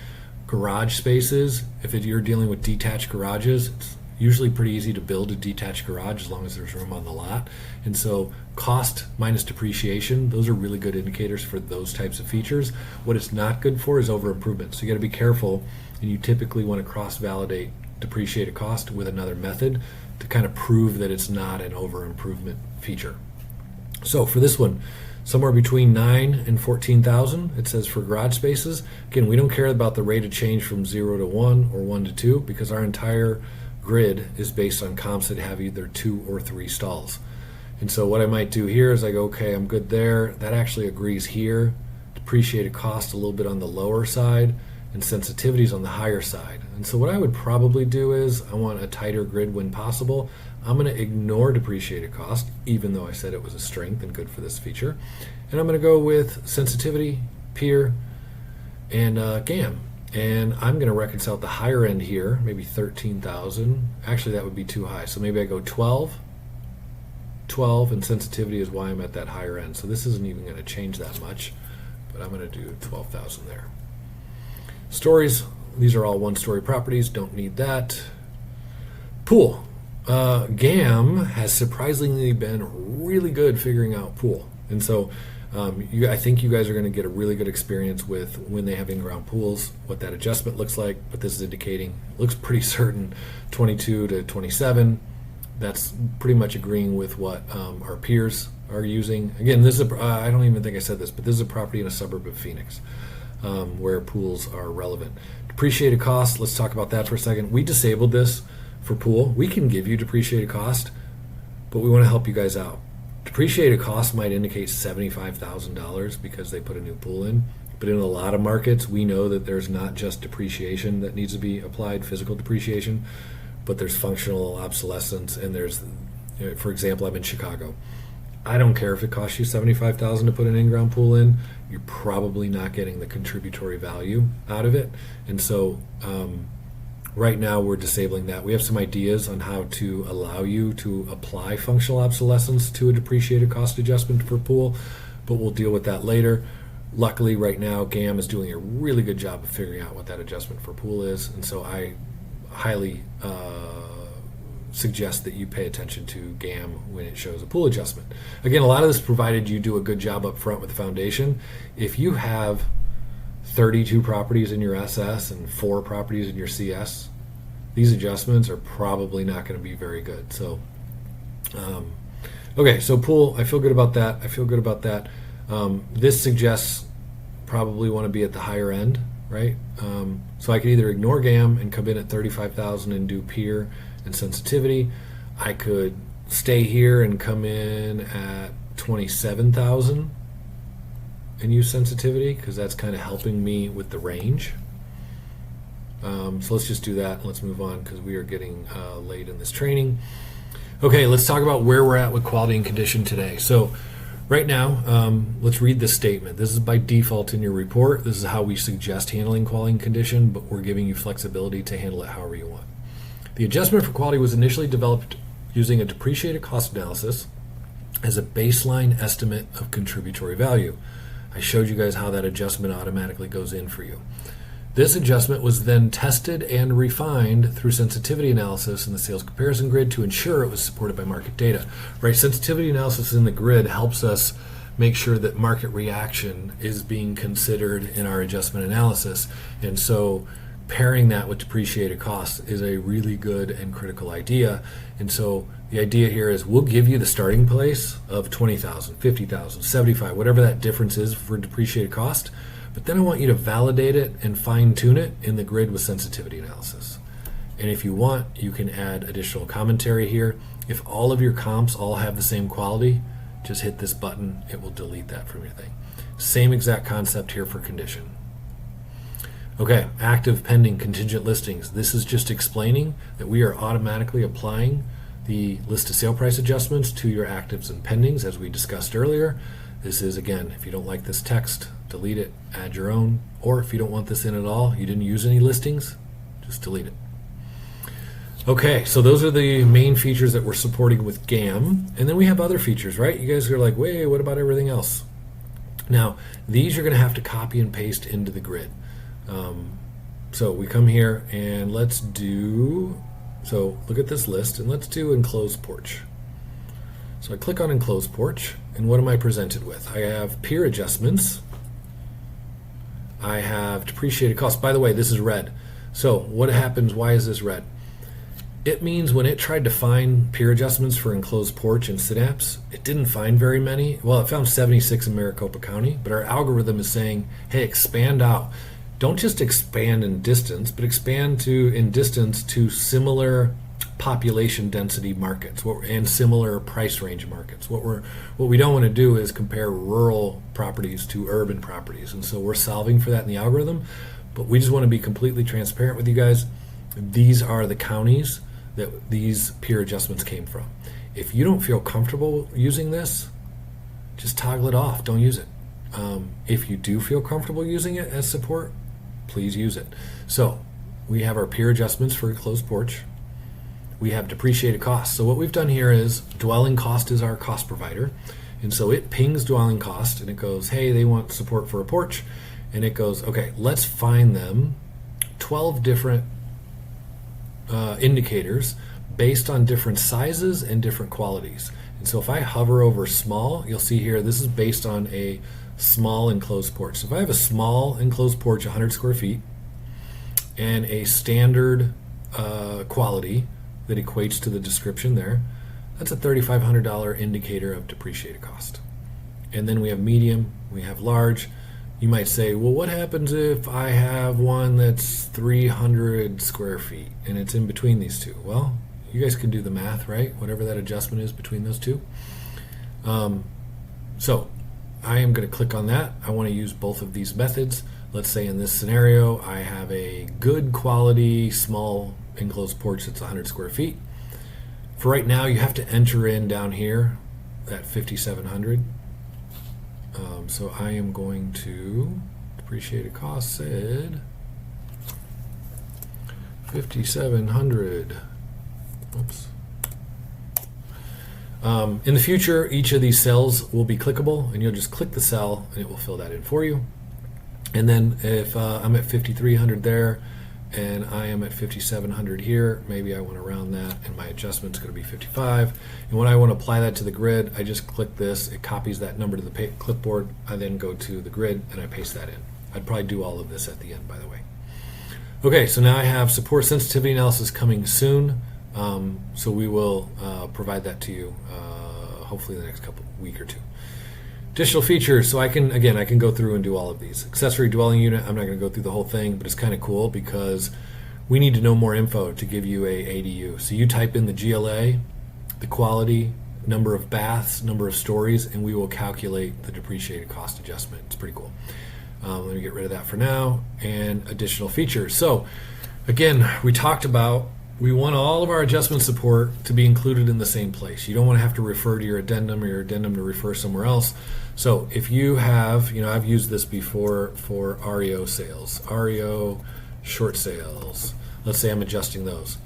S2: Garage spaces, if you're dealing with detached garages, it's usually pretty easy to build a detached garage as long as there's room on the lot. And so cost minus depreciation, those are really good indicators for those types of features. What it's not good for is over improvement. So you got to be careful, and you typically want to cross-validate depreciated cost with another method to kind of prove that it's not an over improvement feature. So for this one, somewhere between 9 and 14,000, it says for garage spaces. Again, we don't care about the rate of change from 0 to 1 or 1 to 2 because our entire grid is based on comps that have either 2 or 3 stalls. And so what I might do here is I go, okay, I'm good there. That actually agrees here. Depreciated cost a little bit on the lower side, and sensitivities on the higher side. And so what I would probably do is I want a tighter grid when possible. I'm going to ignore depreciated cost, even though I said it was a strength and good for this feature. And I'm going to go with sensitivity, peer, and GAM. And I'm going to reconcile the higher end here, maybe 13,000. Actually, that would be too high. So maybe I go 12, and sensitivity is why I'm at that higher end. So this isn't even going to change that much, but I'm going to do 12,000 there. Stories, these are all one-story properties, don't need that. Pool. GAM has surprisingly been really good figuring out pool. And so I think you guys are going to get a really good experience with when they have in-ground pools, what that adjustment looks like, what this is indicating. It looks pretty certain, 22 to 27. That's pretty much agreeing with what our peers are using. Again, this is I don't even think I said this, but this is a property in a suburb of Phoenix. Where pools are relevant. Depreciated cost, let's talk about that for a second. We disabled this for pool. We can give you depreciated cost, but we want to help you guys out. Depreciated cost might indicate $75,000 because they put a new pool in, but in a lot of markets, we know that there's not just depreciation that needs to be applied, physical depreciation, but there's functional obsolescence, and there's, for example, I'm in Chicago. I don't care if it costs you $75,000 to put an in-ground pool in. You're probably not getting the contributory value out of it. And so right now we're disabling that. We have some ideas on how to allow you to apply functional obsolescence to a depreciated cost adjustment for pool, but we'll deal with that later. Luckily, right now, GAM is doing a really good job of figuring out what that adjustment for pool is. And so I highly suggest that you pay attention to GAM when it shows a pool adjustment. Again, a lot of this provided you do a good job up front with the foundation. If you have 32 properties in your SS and 4 properties in your CS, these adjustments are probably not going to be very good. So, okay, so pool, I feel good about that. This suggests probably want to be at the higher end, right? So I could either ignore GAM and come in at 35,000 and do peer and sensitivity. I could stay here and come in at 27,000 and use sensitivity because that's kind of helping me with the range. So let's just do that. Let's move on because we are getting late in this training. Okay, let's talk about where we're at with quality and condition today. So right now, let's read this statement. This is by default in your report. This is how we suggest handling quality and condition, but we're giving you flexibility to handle it however you want. The adjustment for quality was initially developed using a depreciated cost analysis as a baseline estimate of contributory value. I showed you guys how that adjustment automatically goes in for you. This adjustment was then tested and refined through sensitivity analysis in the sales comparison grid to ensure it was supported by market data. Right? Sensitivity analysis in the grid helps us make sure that market reaction is being considered in our adjustment analysis. And so pairing that with depreciated costs is a really good and critical idea. And so the idea here is we'll give you the starting place of 20,000, 50,000, 75, whatever that difference is for depreciated cost. But then I want you to validate it and fine tune it in the grid with sensitivity analysis. And if you want, you can add additional commentary here. If all of your comps all have the same quality, just hit this button. It will delete that from your thing. Same exact concept here for condition. Okay, active, pending, contingent listings. This is just explaining that we are automatically applying the list of sale price adjustments to your actives and pendings as we discussed earlier. This is, again, if you don't like this text, delete it, add your own, or if you don't want this in at all, you didn't use any listings, just delete it. Okay, so those are the main features that we're supporting with GAM, and then we have other features, right? You guys are like, wait, what about everything else? Now, these you're going to have to copy and paste into the grid. So we come here and let's do So look at this list, and let's do enclosed porch. So I click on enclosed porch, and what am I presented with? I have peer adjustments. I have depreciated costs. By the way, this is red. So what happens? Why is this red? It means when it tried to find peer adjustments for enclosed porch in Synapse, it didn't find very many. Well, it found 76 in Maricopa County, but our algorithm is saying, hey, expand out. Don't just expand in distance, but expand in distance to similar population density markets and similar price range markets. What we don't want to do is compare rural properties to urban properties, and so we're solving for that in the algorithm. But we just want to be completely transparent with you guys. These are the counties that these peer adjustments came from. If you don't feel comfortable using this, just toggle it off. Don't use it. If you do feel comfortable using it as support, please use it. So we have our peer adjustments for enclosed porch. We have depreciated costs. So what we've done here is dwelling cost is our cost provider. And so it pings dwelling cost and it goes, hey, they want support for a porch. And it goes, okay, let's find them 12 different indicators based on different sizes and different qualities. And so if I hover over small, you'll see here, this is based on a small enclosed porch. So if I have a small enclosed porch, 100 square feet, and a standard quality that equates to the description there, that's a $3,500 indicator of depreciated cost. And then we have medium, we have large. You might say, well, what happens if I have one that's 300 square feet and it's in between these two? Well, you guys can do the math, right? Whatever that adjustment is between those two. So I am going to click on that. I want to use both of these methods. Let's say in this scenario, I have a good quality small enclosed porch that's 100 square feet. For right now, you have to enter in down here that 5,700. So I am going to depreciated cost said 5,700. Oops. In the future, each of these cells will be clickable, and you'll just click the cell and it will fill that in for you. And then if I'm at 5,300 there and I am at 5,700 here, maybe I want to round that and my adjustment's going to be 55. And when I want to apply that to the grid, I just click this, it copies that number to the clipboard. I then go to the grid and I paste that in. I'd probably do all of this at the end, by the way. Okay, so now I have support sensitivity analysis coming soon. So we will provide that to you hopefully in the next week or two. Additional features, so I can go through and do all of these. Accessory dwelling unit, I'm not going to go through the whole thing, but it's kind of cool because we need to know more info to give you a ADU. So you type in the GLA, the quality, number of baths, number of stories, and we will calculate the depreciated cost adjustment. It's pretty cool. Let me get rid of that for now. And additional features. So again, we talked about we want all of our adjustment support to be included in the same place. You don't want to have to refer to your addendum or your addendum to refer somewhere else. So if you have, I've used this before for REO sales, REO short sales. Let's say I'm adjusting those.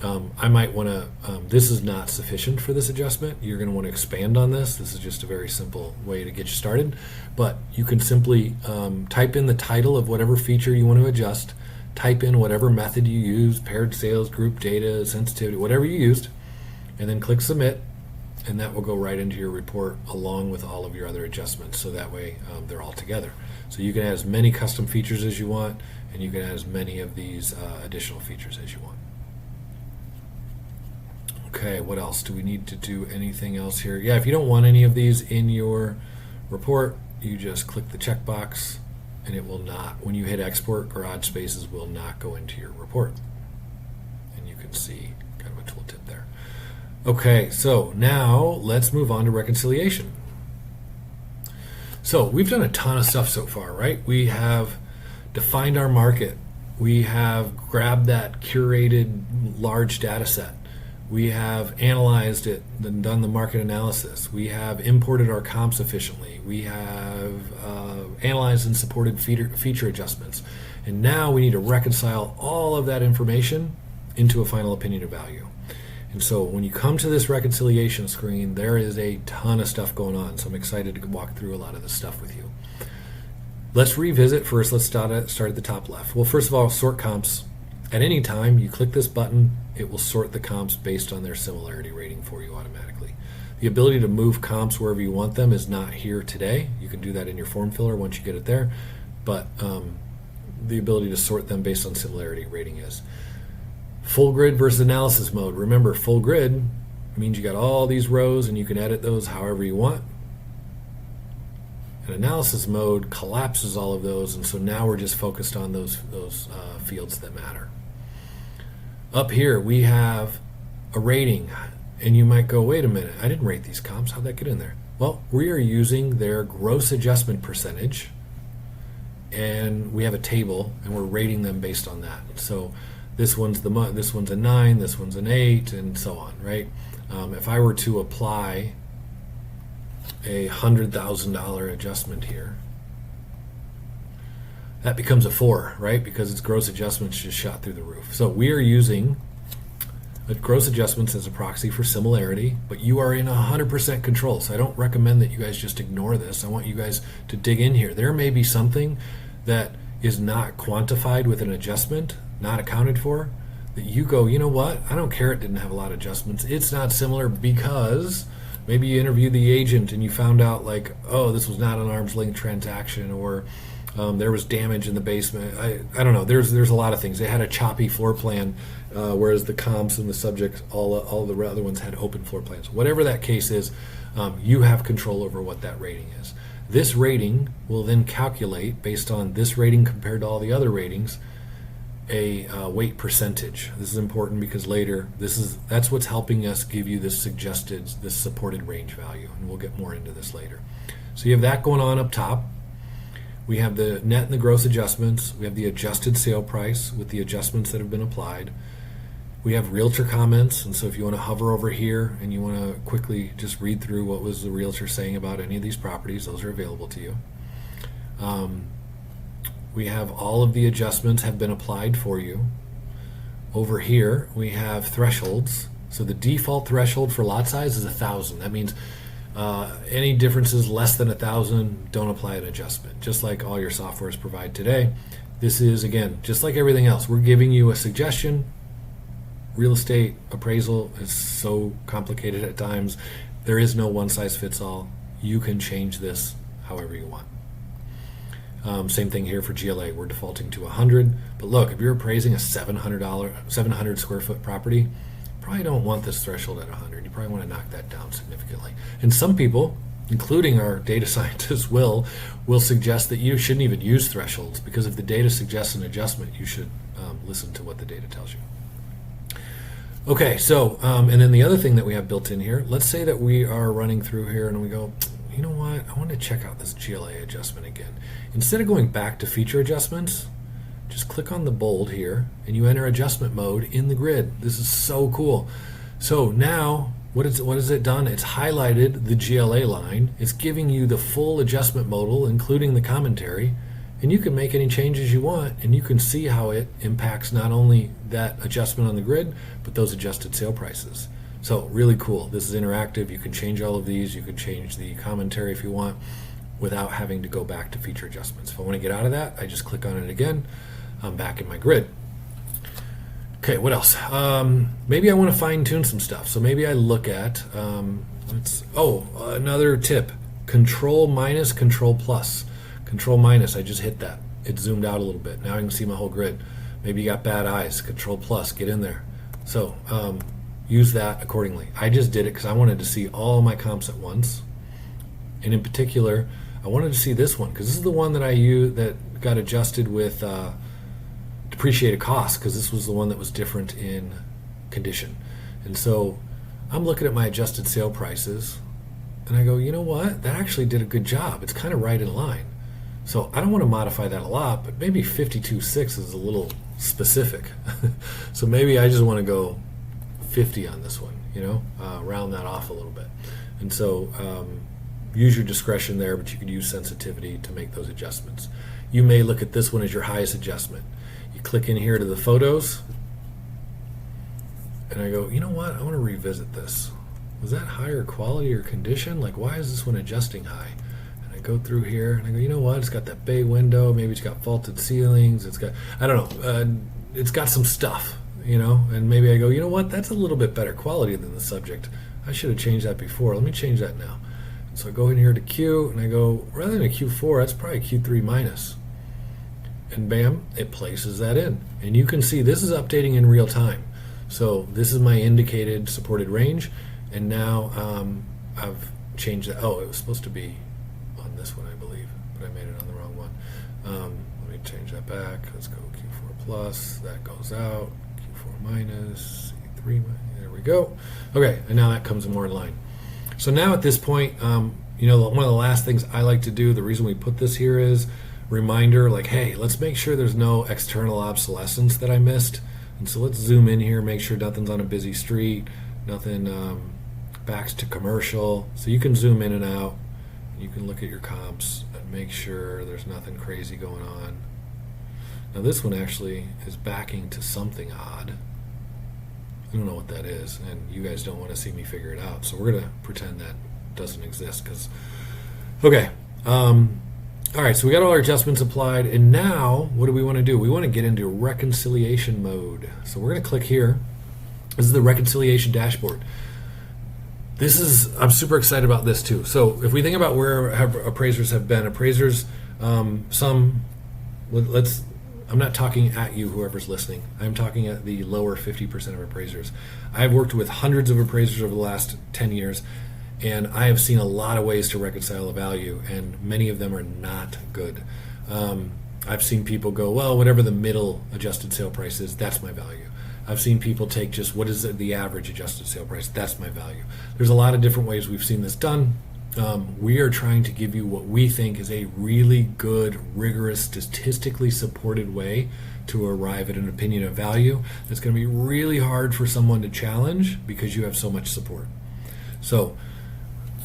S2: I might want to, this is not sufficient for this adjustment. You're going to want to expand on this. This is just a very simple way to get you started. But you can simply type in the title of whatever feature you want to adjust, type in whatever method you use, paired sales, group data, sensitivity, whatever you used, and then click submit, and that will go right into your report along with all of your other adjustments. So that way they're all together. So you can add as many custom features as you want, and you can add as many of these additional features as you want. Okay, what else? Do we need to do anything else here? Yeah, if you don't want any of these in your report, you just click the checkbox, and it will not, when you hit export, garage spaces will not go into your report. And you can see kind of a tooltip there. Okay, so now let's move on to reconciliation. So we've done a ton of stuff so far, right? We have defined our market. We have grabbed that curated large data set. We have analyzed it and done the market analysis. We have imported our comps efficiently. We have analyzed and supported feature adjustments. And now we need to reconcile all of that information into a final opinion of value. And so when you come to this reconciliation screen, there is a ton of stuff going on. So I'm excited to walk through a lot of this stuff with you. Let's revisit first. Let's start at the top left. Well, first of all, sort comps. At any time you click this button, it will sort the comps based on their similarity rating for you automatically. The ability to move comps wherever you want them is not here today. You can do that in your form filler once you get it there, but the ability to sort them based on similarity rating is. Full grid versus analysis mode. Remember, full grid means you got all these rows and you can edit those however you want. And analysis mode collapses all of those, and so now we're just focused on those fields that matter. Up here we have a rating, and you might go, wait a minute, I didn't rate these comps, how'd that get in there? Well, we are using their gross adjustment percentage, and we have a table, and we're rating them based on that. So this one's a 9, this one's an 8, and so on, right? If I were to apply a $100,000 adjustment here, that becomes a 4, right? Because its gross adjustments just shot through the roof. So we are using gross adjustments as a proxy for similarity, but you are in 100% control. So I don't recommend that you guys just ignore this. I want you guys to dig in here. There may be something that is not quantified with an adjustment, not accounted for, that you go, you know what? I don't care it didn't have a lot of adjustments. It's not similar because maybe you interviewed the agent and you found out like, oh, this was not an arm's length transaction, or there was damage in the basement. I don't know. There's a lot of things. They had a choppy floor plan, whereas the comps and the subjects, all the other ones had open floor plans. Whatever that case is, you have control over what that rating is. This rating will then calculate, based on this rating compared to all the other ratings, a weight percentage. This is important because later that's what's helping us give you this supported range value, and we'll get more into this later. So you have that going on up top. We have the net and the gross adjustments. We have the adjusted sale price with the adjustments that have been applied. We have realtor comments, and so if you want to hover over here and you want to quickly just read through what was the realtor saying about any of these properties, those are available to you. We have all of the adjustments have been applied for you. Over here we have thresholds. So the default threshold for lot size is 1,000. That means any differences less than 1,000 don't apply an adjustment, just like all your softwares provide today. This is, again, just like everything else. We're giving you a suggestion. Real estate appraisal is so complicated at times. There is no one size fits all. You can change this however you want. Same thing here for GLA. We're defaulting to 100. But look, if you're appraising a $700 square foot property, you probably don't want this threshold at 100. You probably want to knock that down significantly. And some people, including our data scientists, will suggest that you shouldn't even use thresholds, because if the data suggests an adjustment, you should listen to what the data tells you. Okay, so, and then the other thing that we have built in here, let's say that we are running through here and we go, you know what, I want to check out this GLA adjustment again. Instead of going back to feature adjustments, just click on the bold here and you enter adjustment mode in the grid. This is so cool. So now, what has it done? It's highlighted the GLA line. It's giving you the full adjustment modal, including the commentary, and you can make any changes you want, and you can see how it impacts not only that adjustment on the grid, but those adjusted sale prices. So really cool. This is interactive. You can change all of these. You can change the commentary if you want without having to go back to feature adjustments. If I want to get out of that, I just click on it again. I'm back in my grid. Okay, what else? Maybe I want to fine tune some stuff. So maybe I look at, another tip, Control minus, Control plus. Control minus, I just hit that. It zoomed out a little bit. Now I can see my whole grid. Maybe you got bad eyes. Control plus, get in there. So use that accordingly. I just did it because I wanted to see all my comps at once. And in particular, I wanted to see this one because this is the one that I used that got adjusted with depreciated cost, because this was the one that was different in condition. And so I'm looking at my adjusted sale prices and I go, you know what? That actually did a good job. It's kind of right in line. So I don't want to modify that a lot, but maybe 52.6 is a little specific. So maybe I just want to go 50 on this one, round that off a little bit. And so use your discretion there, but you could use sensitivity to make those adjustments. You may look at this one as your highest adjustment. You click in here to the photos, and I go, you know what? I want to revisit this. Was that higher quality or condition? Like, why is this one adjusting high? And I go through here, and I go, you know what? It's got that bay window. Maybe it's got faulted ceilings. It's got, I don't know. it's got some stuff, and maybe I go, you know what, that's a little bit better quality than the subject. I should have changed that before. Let me change that now. So I go in here to Q, and I go, rather than a Q4, that's probably a Q3 minus. And bam, it places that in. And you can see this is updating in real time. So this is my indicated supported range, and now I've changed that. Oh, it was supposed to be on this one, I believe, but I made it on the wrong one. Let me change that back. Let's go Q4 plus. That goes out. Q4 minus. C3 minus. There we go. Okay, and now that comes more in line. So now at this point, one of the last things I like to do, the reason we put this here is reminder, like, hey, let's make sure there's no external obsolescence that I missed. And so let's zoom in here, make sure nothing's on a busy street, nothing backs to commercial. So you can zoom in and out. You can look at your comps and make sure there's nothing crazy going on. Now this one actually is backing to something odd. I don't know what that is, and you guys don't want to see me figure it out. So we're going to pretend that doesn't exist. Okay. All right, so we got all our adjustments applied, and now what do we want to do? We want to get into reconciliation mode. So we're going to click here. This is the reconciliation dashboard. I'm super excited about this too. So if we think about where appraisers have been, I'm not talking at you, whoever's listening. I'm talking at the lower 50% of appraisers. I've worked with hundreds of appraisers over the last 10 years, and I have seen a lot of ways to reconcile a value, and many of them are not good. I've seen people go, well, whatever the middle adjusted sale price is, that's my value. I've seen people take just what is the average adjusted sale price, that's my value. There's a lot of different ways we've seen this done. We are trying to give you what we think is a really good, rigorous, statistically supported way to arrive at an opinion of value that's going to be really hard for someone to challenge because you have so much support. So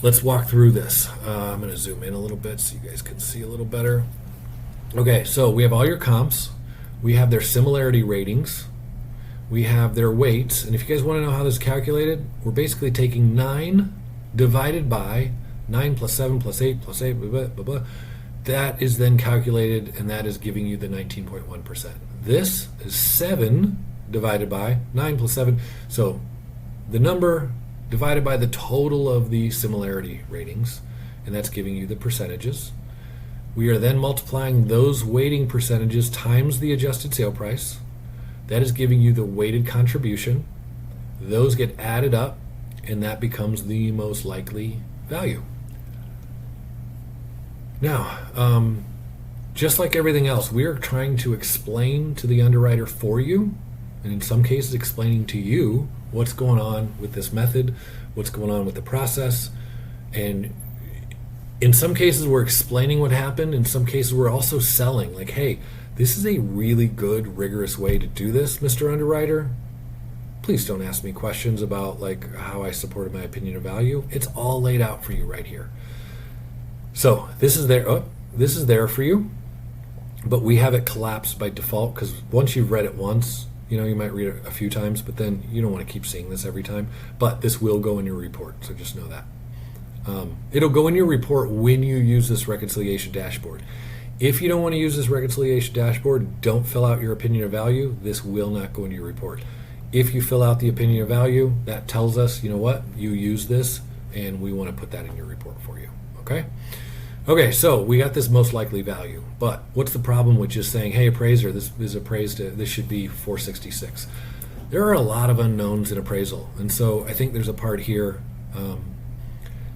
S2: let's walk through this. I'm going to zoom in a little bit so you guys can see a little better. Okay, so we have all your comps. We have their similarity ratings. We have their weights. And if you guys want to know how this is calculated, we're basically taking 9 divided by 9 plus 7 plus 8 plus 8, blah, blah, blah, blah. That is then calculated, and that is giving you the 19.1%. This is 7 divided by 9 plus 7. So the number divided by the total of the similarity ratings, and that's giving you the percentages. We are then multiplying those weighting percentages times the adjusted sale price. That is giving you the weighted contribution. Those get added up, and that becomes the most likely value. Now, just like everything else, we are trying to explain to the underwriter for you, and in some cases explaining to you what's going on with this method, what's going on with the process. And in some cases we're explaining what happened. In some cases we're also selling, like, hey, this is a really good, rigorous way to do this, Mr. Underwriter. Please don't ask me questions about like how I supported my opinion of value. It's all laid out for you right here. So this is there for you, but we have it collapsed by default because once you've read it once, you might read it a few times, but then you don't want to keep seeing this every time. But this will go in your report, so just know that. It'll go in your report when you use this reconciliation dashboard. If you don't want to use this reconciliation dashboard, don't fill out your opinion of value. This will not go into your report. If you fill out the opinion of value, that tells us, you know what, you use this, and we want to put that in your report for you. Okay, so we got this most likely value, but what's the problem with just saying, hey, appraiser, this is appraised, this should be 466. There are a lot of unknowns in appraisal, and so I think there's a part here.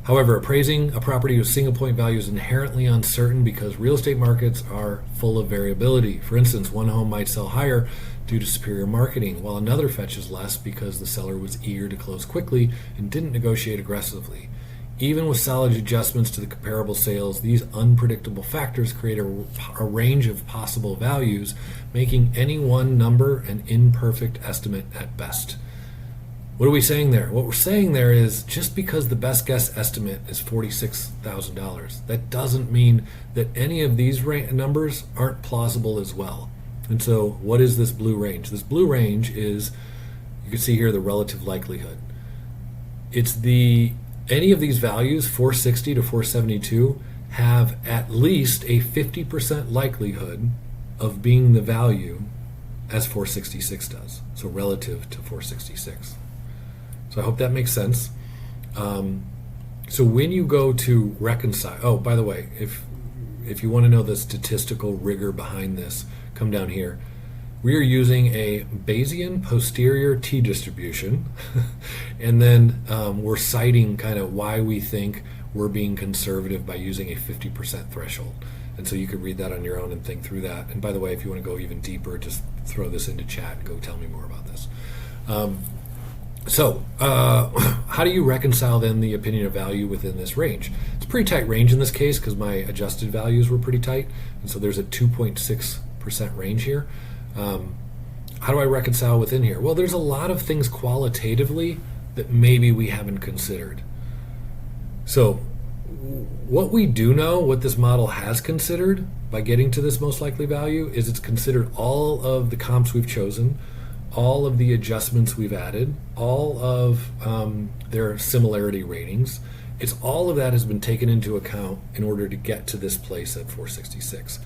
S2: However, appraising a property with single point value is inherently uncertain because real estate markets are full of variability. For instance, one home might sell higher due to superior marketing, while another fetches less because the seller was eager to close quickly and didn't negotiate aggressively. Even with solid adjustments to the comparable sales, these unpredictable factors create a range of possible values, making any one number an imperfect estimate at best. What are we saying there? What we're saying there is just because the best guess estimate is $46,000, that doesn't mean that any of these numbers aren't plausible as well. And so what is this blue range? This blue range is, you can see here, the relative likelihood. It's any of these values, 460 to 472, have at least a 50% likelihood of being the value as 466 does, so relative to 466. So I hope that makes sense. So when you go to reconcile, oh, by the way, if you want to know the statistical rigor behind this, come down here. We are using a Bayesian posterior t-distribution, and then we're citing kind of why we think we're being conservative by using a 50% threshold. And so you could read that on your own and think through that. And by the way, if you want to go even deeper, just throw this into chat and go tell me more about this. How do you reconcile then the opinion of value within this range? It's a pretty tight range in this case because my adjusted values were pretty tight. And so there's a 2.6% range here. How do I reconcile within here? Well, there's a lot of things qualitatively that maybe we haven't considered. So what we do know, what this model has considered by getting to this most likely value, is it's considered all of the comps we've chosen, all of the adjustments we've added, all of their similarity ratings. It's all of that has been taken into account in order to get to this place at 466.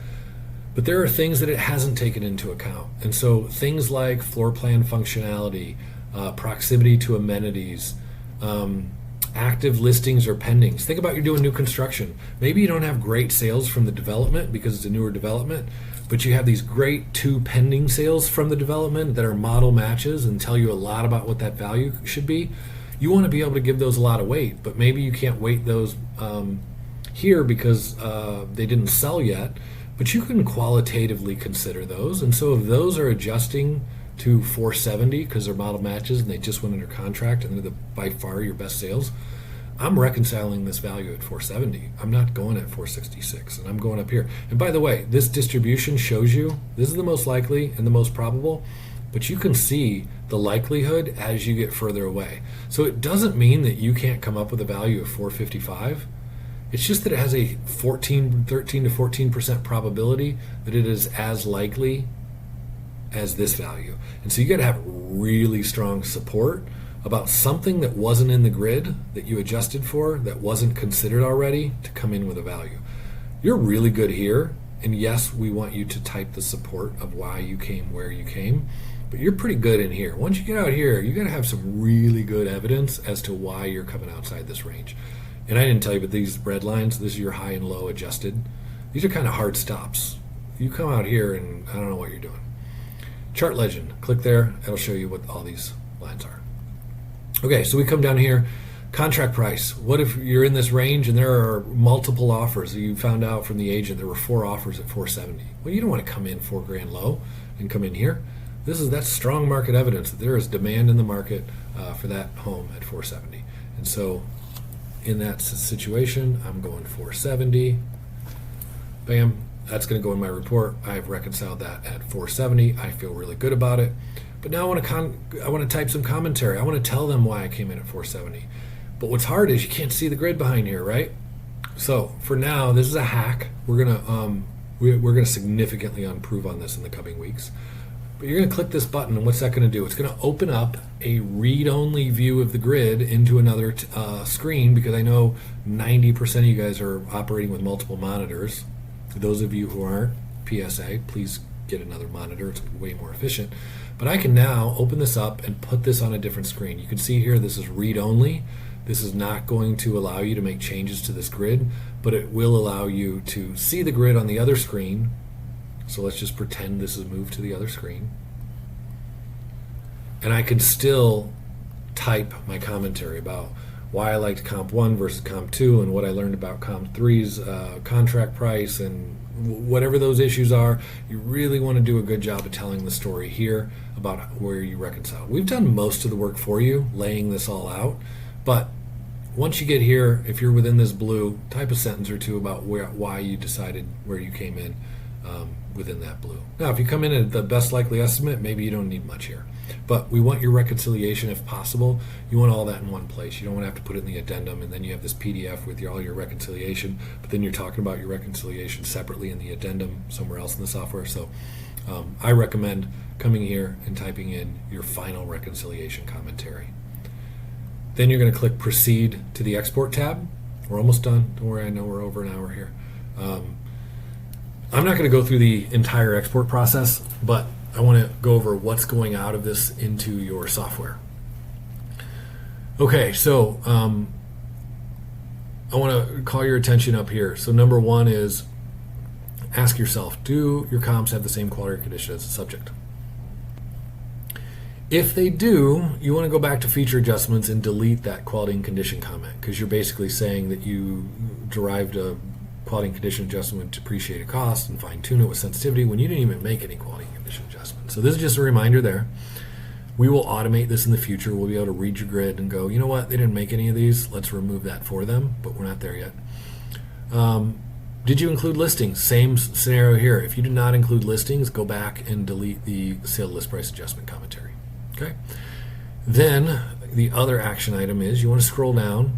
S2: But there are things that it hasn't taken into account. And so things like floor plan functionality, proximity to amenities, active listings or pendings. Think about you're doing new construction. Maybe you don't have great sales from the development because it's a newer development, but you have these great 2 pending sales from the development that are model matches and tell you a lot about what that value should be. You want to be able to give those a lot of weight, but maybe you can't weight those here because they didn't sell yet, but you can qualitatively consider those. And so if those are adjusting to 470 because they're model matches and they just went under contract and they're by far your best sales, I'm reconciling this value at 470. I'm not going at 466, and I'm going up here. And by the way, this distribution shows you this is the most likely and the most probable, but you can see the likelihood as you get further away. So it doesn't mean that you can't come up with a value of 455. It's just that it has a 13 to 14% probability that it is as likely as this value. And so you got to have really strong support about something that wasn't in the grid that you adjusted for, that wasn't considered already, to come in with a value. You're really good here, and yes, we want you to type the support of why you came where you came, but you're pretty good in here. Once you get out here, you got to have some really good evidence as to why you're coming outside this range. And I didn't tell you, but these red lines, this is your high and low adjusted. These are kind of hard stops. You come out here and I don't know what you're doing. Chart legend, click there, it'll show you what all these lines are. Okay, so we come down here, contract price. What if you're in this range and there are multiple offers? You found out from the agent there were 4 offers at 470. Well, you don't want to come in $4,000 low and come in here. That's strong market evidence that there is demand in the market for that home at 470. And so in that situation, I'm going 470. Bam. That's going to go in my report. I've reconciled that at 470. I feel really good about it. But now I want to type some commentary. I want to tell them why I came in at 470. But what's hard is you can't see the grid behind here, right? So for now, this is a hack. We're gonna significantly improve on this in the coming weeks. But you're going to click this button, and what's that going to do? It's going to open up a read-only view of the grid into another screen, because I know 90% of you guys are operating with multiple monitors. Those of you who aren't, PSA, please get another monitor. It's way more efficient. But I can now open this up and put this on a different screen. You can see here this is read-only. This is not going to allow you to make changes to this grid, but it will allow you to see the grid on the other screen. So let's just pretend this is moved to the other screen. And I can still type my commentary about why I liked Comp 1 versus Comp 2 and what I learned about Comp 3's contract price and whatever those issues are. You really want to do a good job of telling the story here about where you reconcile. We've done most of the work for you, laying this all out. But once you get here, if you're within this blue, type a sentence or two about why you decided where you came in within that blue. Now, if you come in at the best likely estimate, maybe you don't need much here. But we want your reconciliation if possible. You want all that in one place. You don't want to have to put it in the addendum, and then you have this PDF with all your reconciliation, but then you're talking about your reconciliation separately in the addendum somewhere else in the software. So I recommend coming here and typing in your final reconciliation commentary. Then you're going to click Proceed to the Export tab. We're almost done. Don't worry, I know we're over an hour here. I'm not going to go through the entire export process, but I want to go over what's going out of this into your software. Okay, so I want to call your attention up here. So number one is ask yourself, do your comps have the same quality or condition as the subject? If they do, you want to go back to feature adjustments and delete that quality and condition comment, because you're basically saying that you derived a quality and condition adjustment with depreciated cost and fine-tune it with sensitivity when you didn't even make any quality and condition adjustment. So this is just a reminder there. We will automate this in the future. We'll be able to read your grid and go, you know what, they didn't make any of these. Let's remove that for them, but we're not there yet. Did you include listings? Same scenario here. If you did not include listings, go back and delete the sale list price adjustment commentary. Okay. Then the other action item is you want to scroll down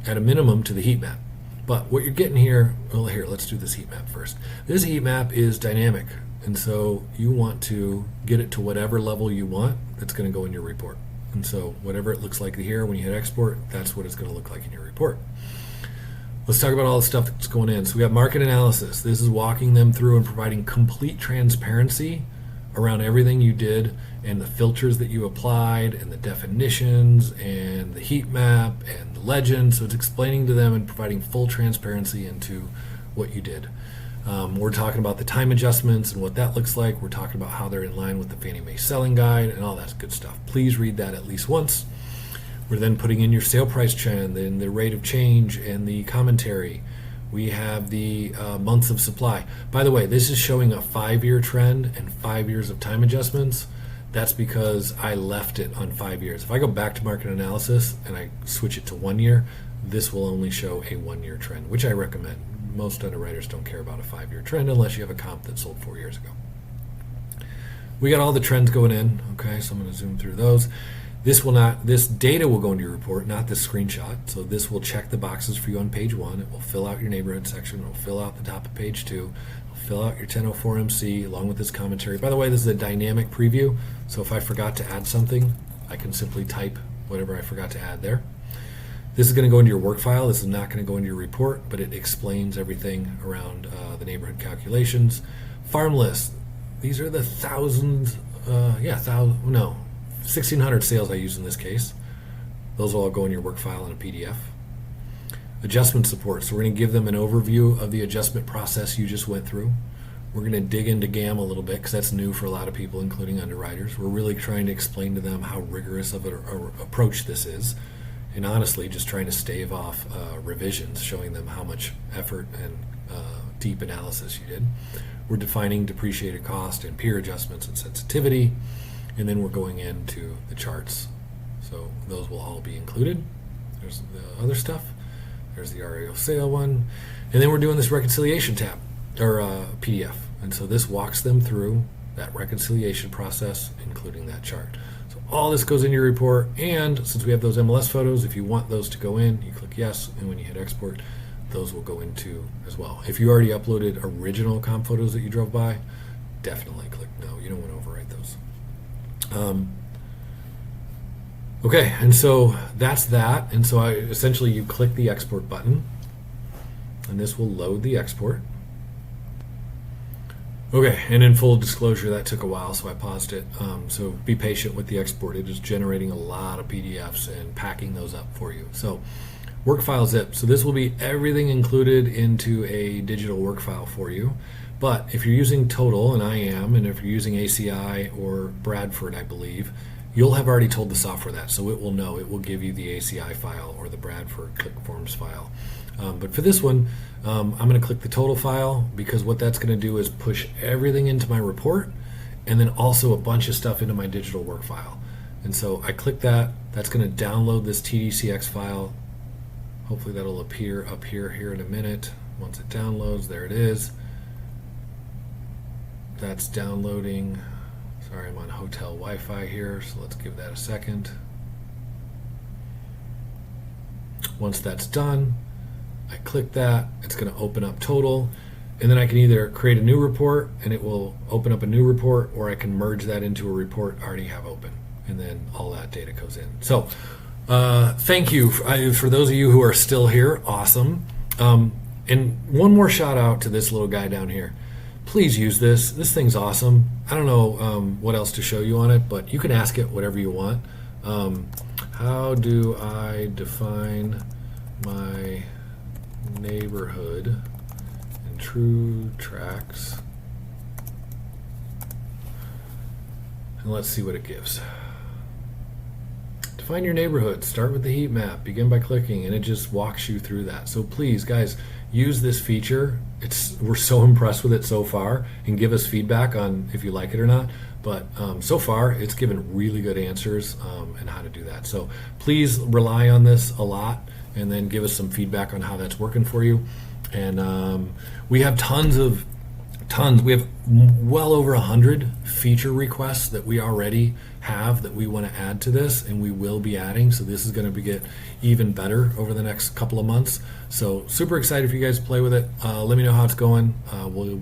S2: at a minimum to the heat map. But what you're getting here, well, here, let's do this heat map first. This heat map is dynamic, and so you want to get it to whatever level you want that's going to go in your report. And so whatever it looks like here when you hit export, that's what it's going to look like in your report. Let's talk about all the stuff that's going in. So we have market analysis. This is walking them through and providing complete transparency around everything you did and the filters that you applied and the definitions and the heat map and the legend. So it's explaining to them and providing full transparency into what you did. We're talking about the time adjustments and what that looks like. We're talking about how they're in line with the Fannie Mae selling guide and all that good stuff. Please read that at least once. We're then putting in your sale price trend and the rate of change and the commentary. We have the months of supply. By the way, this is showing a 5-year trend and 5 years of time adjustments. That's because I left it on 5 years. If I go back to market analysis and I switch it to 1 year, this will only show a 1-year trend, which I recommend. Most underwriters don't care about a 5-year trend unless you have a comp that sold 4 years ago. We got all the trends going in. Okay, so I'm going to zoom through those. This data will go into your report, not this screenshot. So this will check the boxes for you on page 1. It will fill out your neighborhood section. It will fill out the top of page 2. It will fill out your 1004 MC along with this commentary. By the way, this is a dynamic preview. So if I forgot to add something, I can simply type whatever I forgot to add there. This is going to go into your work file. This is not going to go into your report, but it explains everything around the neighborhood calculations. Farm list. These are the 1,600 sales I use in this case. Those will all go in your work file in a PDF. Adjustment support. So we're going to give them an overview of the adjustment process you just went through. We're going to dig into GAM a little bit because that's new for a lot of people, including underwriters. We're really trying to explain to them how rigorous of an approach this is. And honestly, just trying to stave off revisions, showing them how much effort and deep analysis you did. We're defining depreciated cost and peer adjustments and sensitivity. And then we're going into the charts. So those will all be included. There's the other stuff. There's the REO sale one. And then we're doing this reconciliation tab, or PDF. And so this walks them through that reconciliation process, including that chart. So all this goes in your report. And since we have those MLS photos, if you want those to go in, you click yes. And when you hit export, those will go into as well. If you already uploaded original comp photos that you drove by, definitely click no. You don't want to overwrite those. Okay, and so that's that. And so essentially you click the export button and this will load the export. Okay, and in full disclosure, that took a while, so I paused it. So be patient with the export. It is generating a lot of PDFs and packing those up for you. So work file zip. So this will be everything included into a digital work file for you. But if you're using Total, and I am, and if you're using ACI or Bradford, I believe, you'll have already told the software that, so it will know. It will give you the ACI file or the Bradford ClickForms file. But for this one, I'm going to click the Total file because what that's going to do is push everything into my report and then also a bunch of stuff into my digital work file. And so I click that. That's going to download this TDCX file. Hopefully that'll appear up here in a minute. Once it downloads, there it is. That's downloading. Sorry, I'm on hotel Wi-Fi here, so let's give that a second. Once that's done, I click that. It's going to open up Total, and then I can either create a new report, and it will open up a new report, or I can merge that into a report I already have open, and then all that data goes in. So thank you for those of you who are still here. Awesome. And one more shout out to this little guy down here. please use this. This thing's awesome. I don't know what else to show you on it, but you can ask it whatever you want. How do I define my neighborhood in TrueTracts? And let's see what it gives. Define your neighborhood. Start with the heat map. Begin by clicking, and it just walks you through that. So please, guys, use this feature. We're so impressed with it so far, and give us feedback on if you like it or not. But so far, it's given really good answers and how to do that. So please rely on this a lot, and then give us some feedback on how that's working for you. And we have tons. We have well over 100 feature requests that we already have that we want to add to this, and we will be adding. So this is going to get even better over the next couple of months. So super excited for you guys to play with it. Let me know how it's going. We'll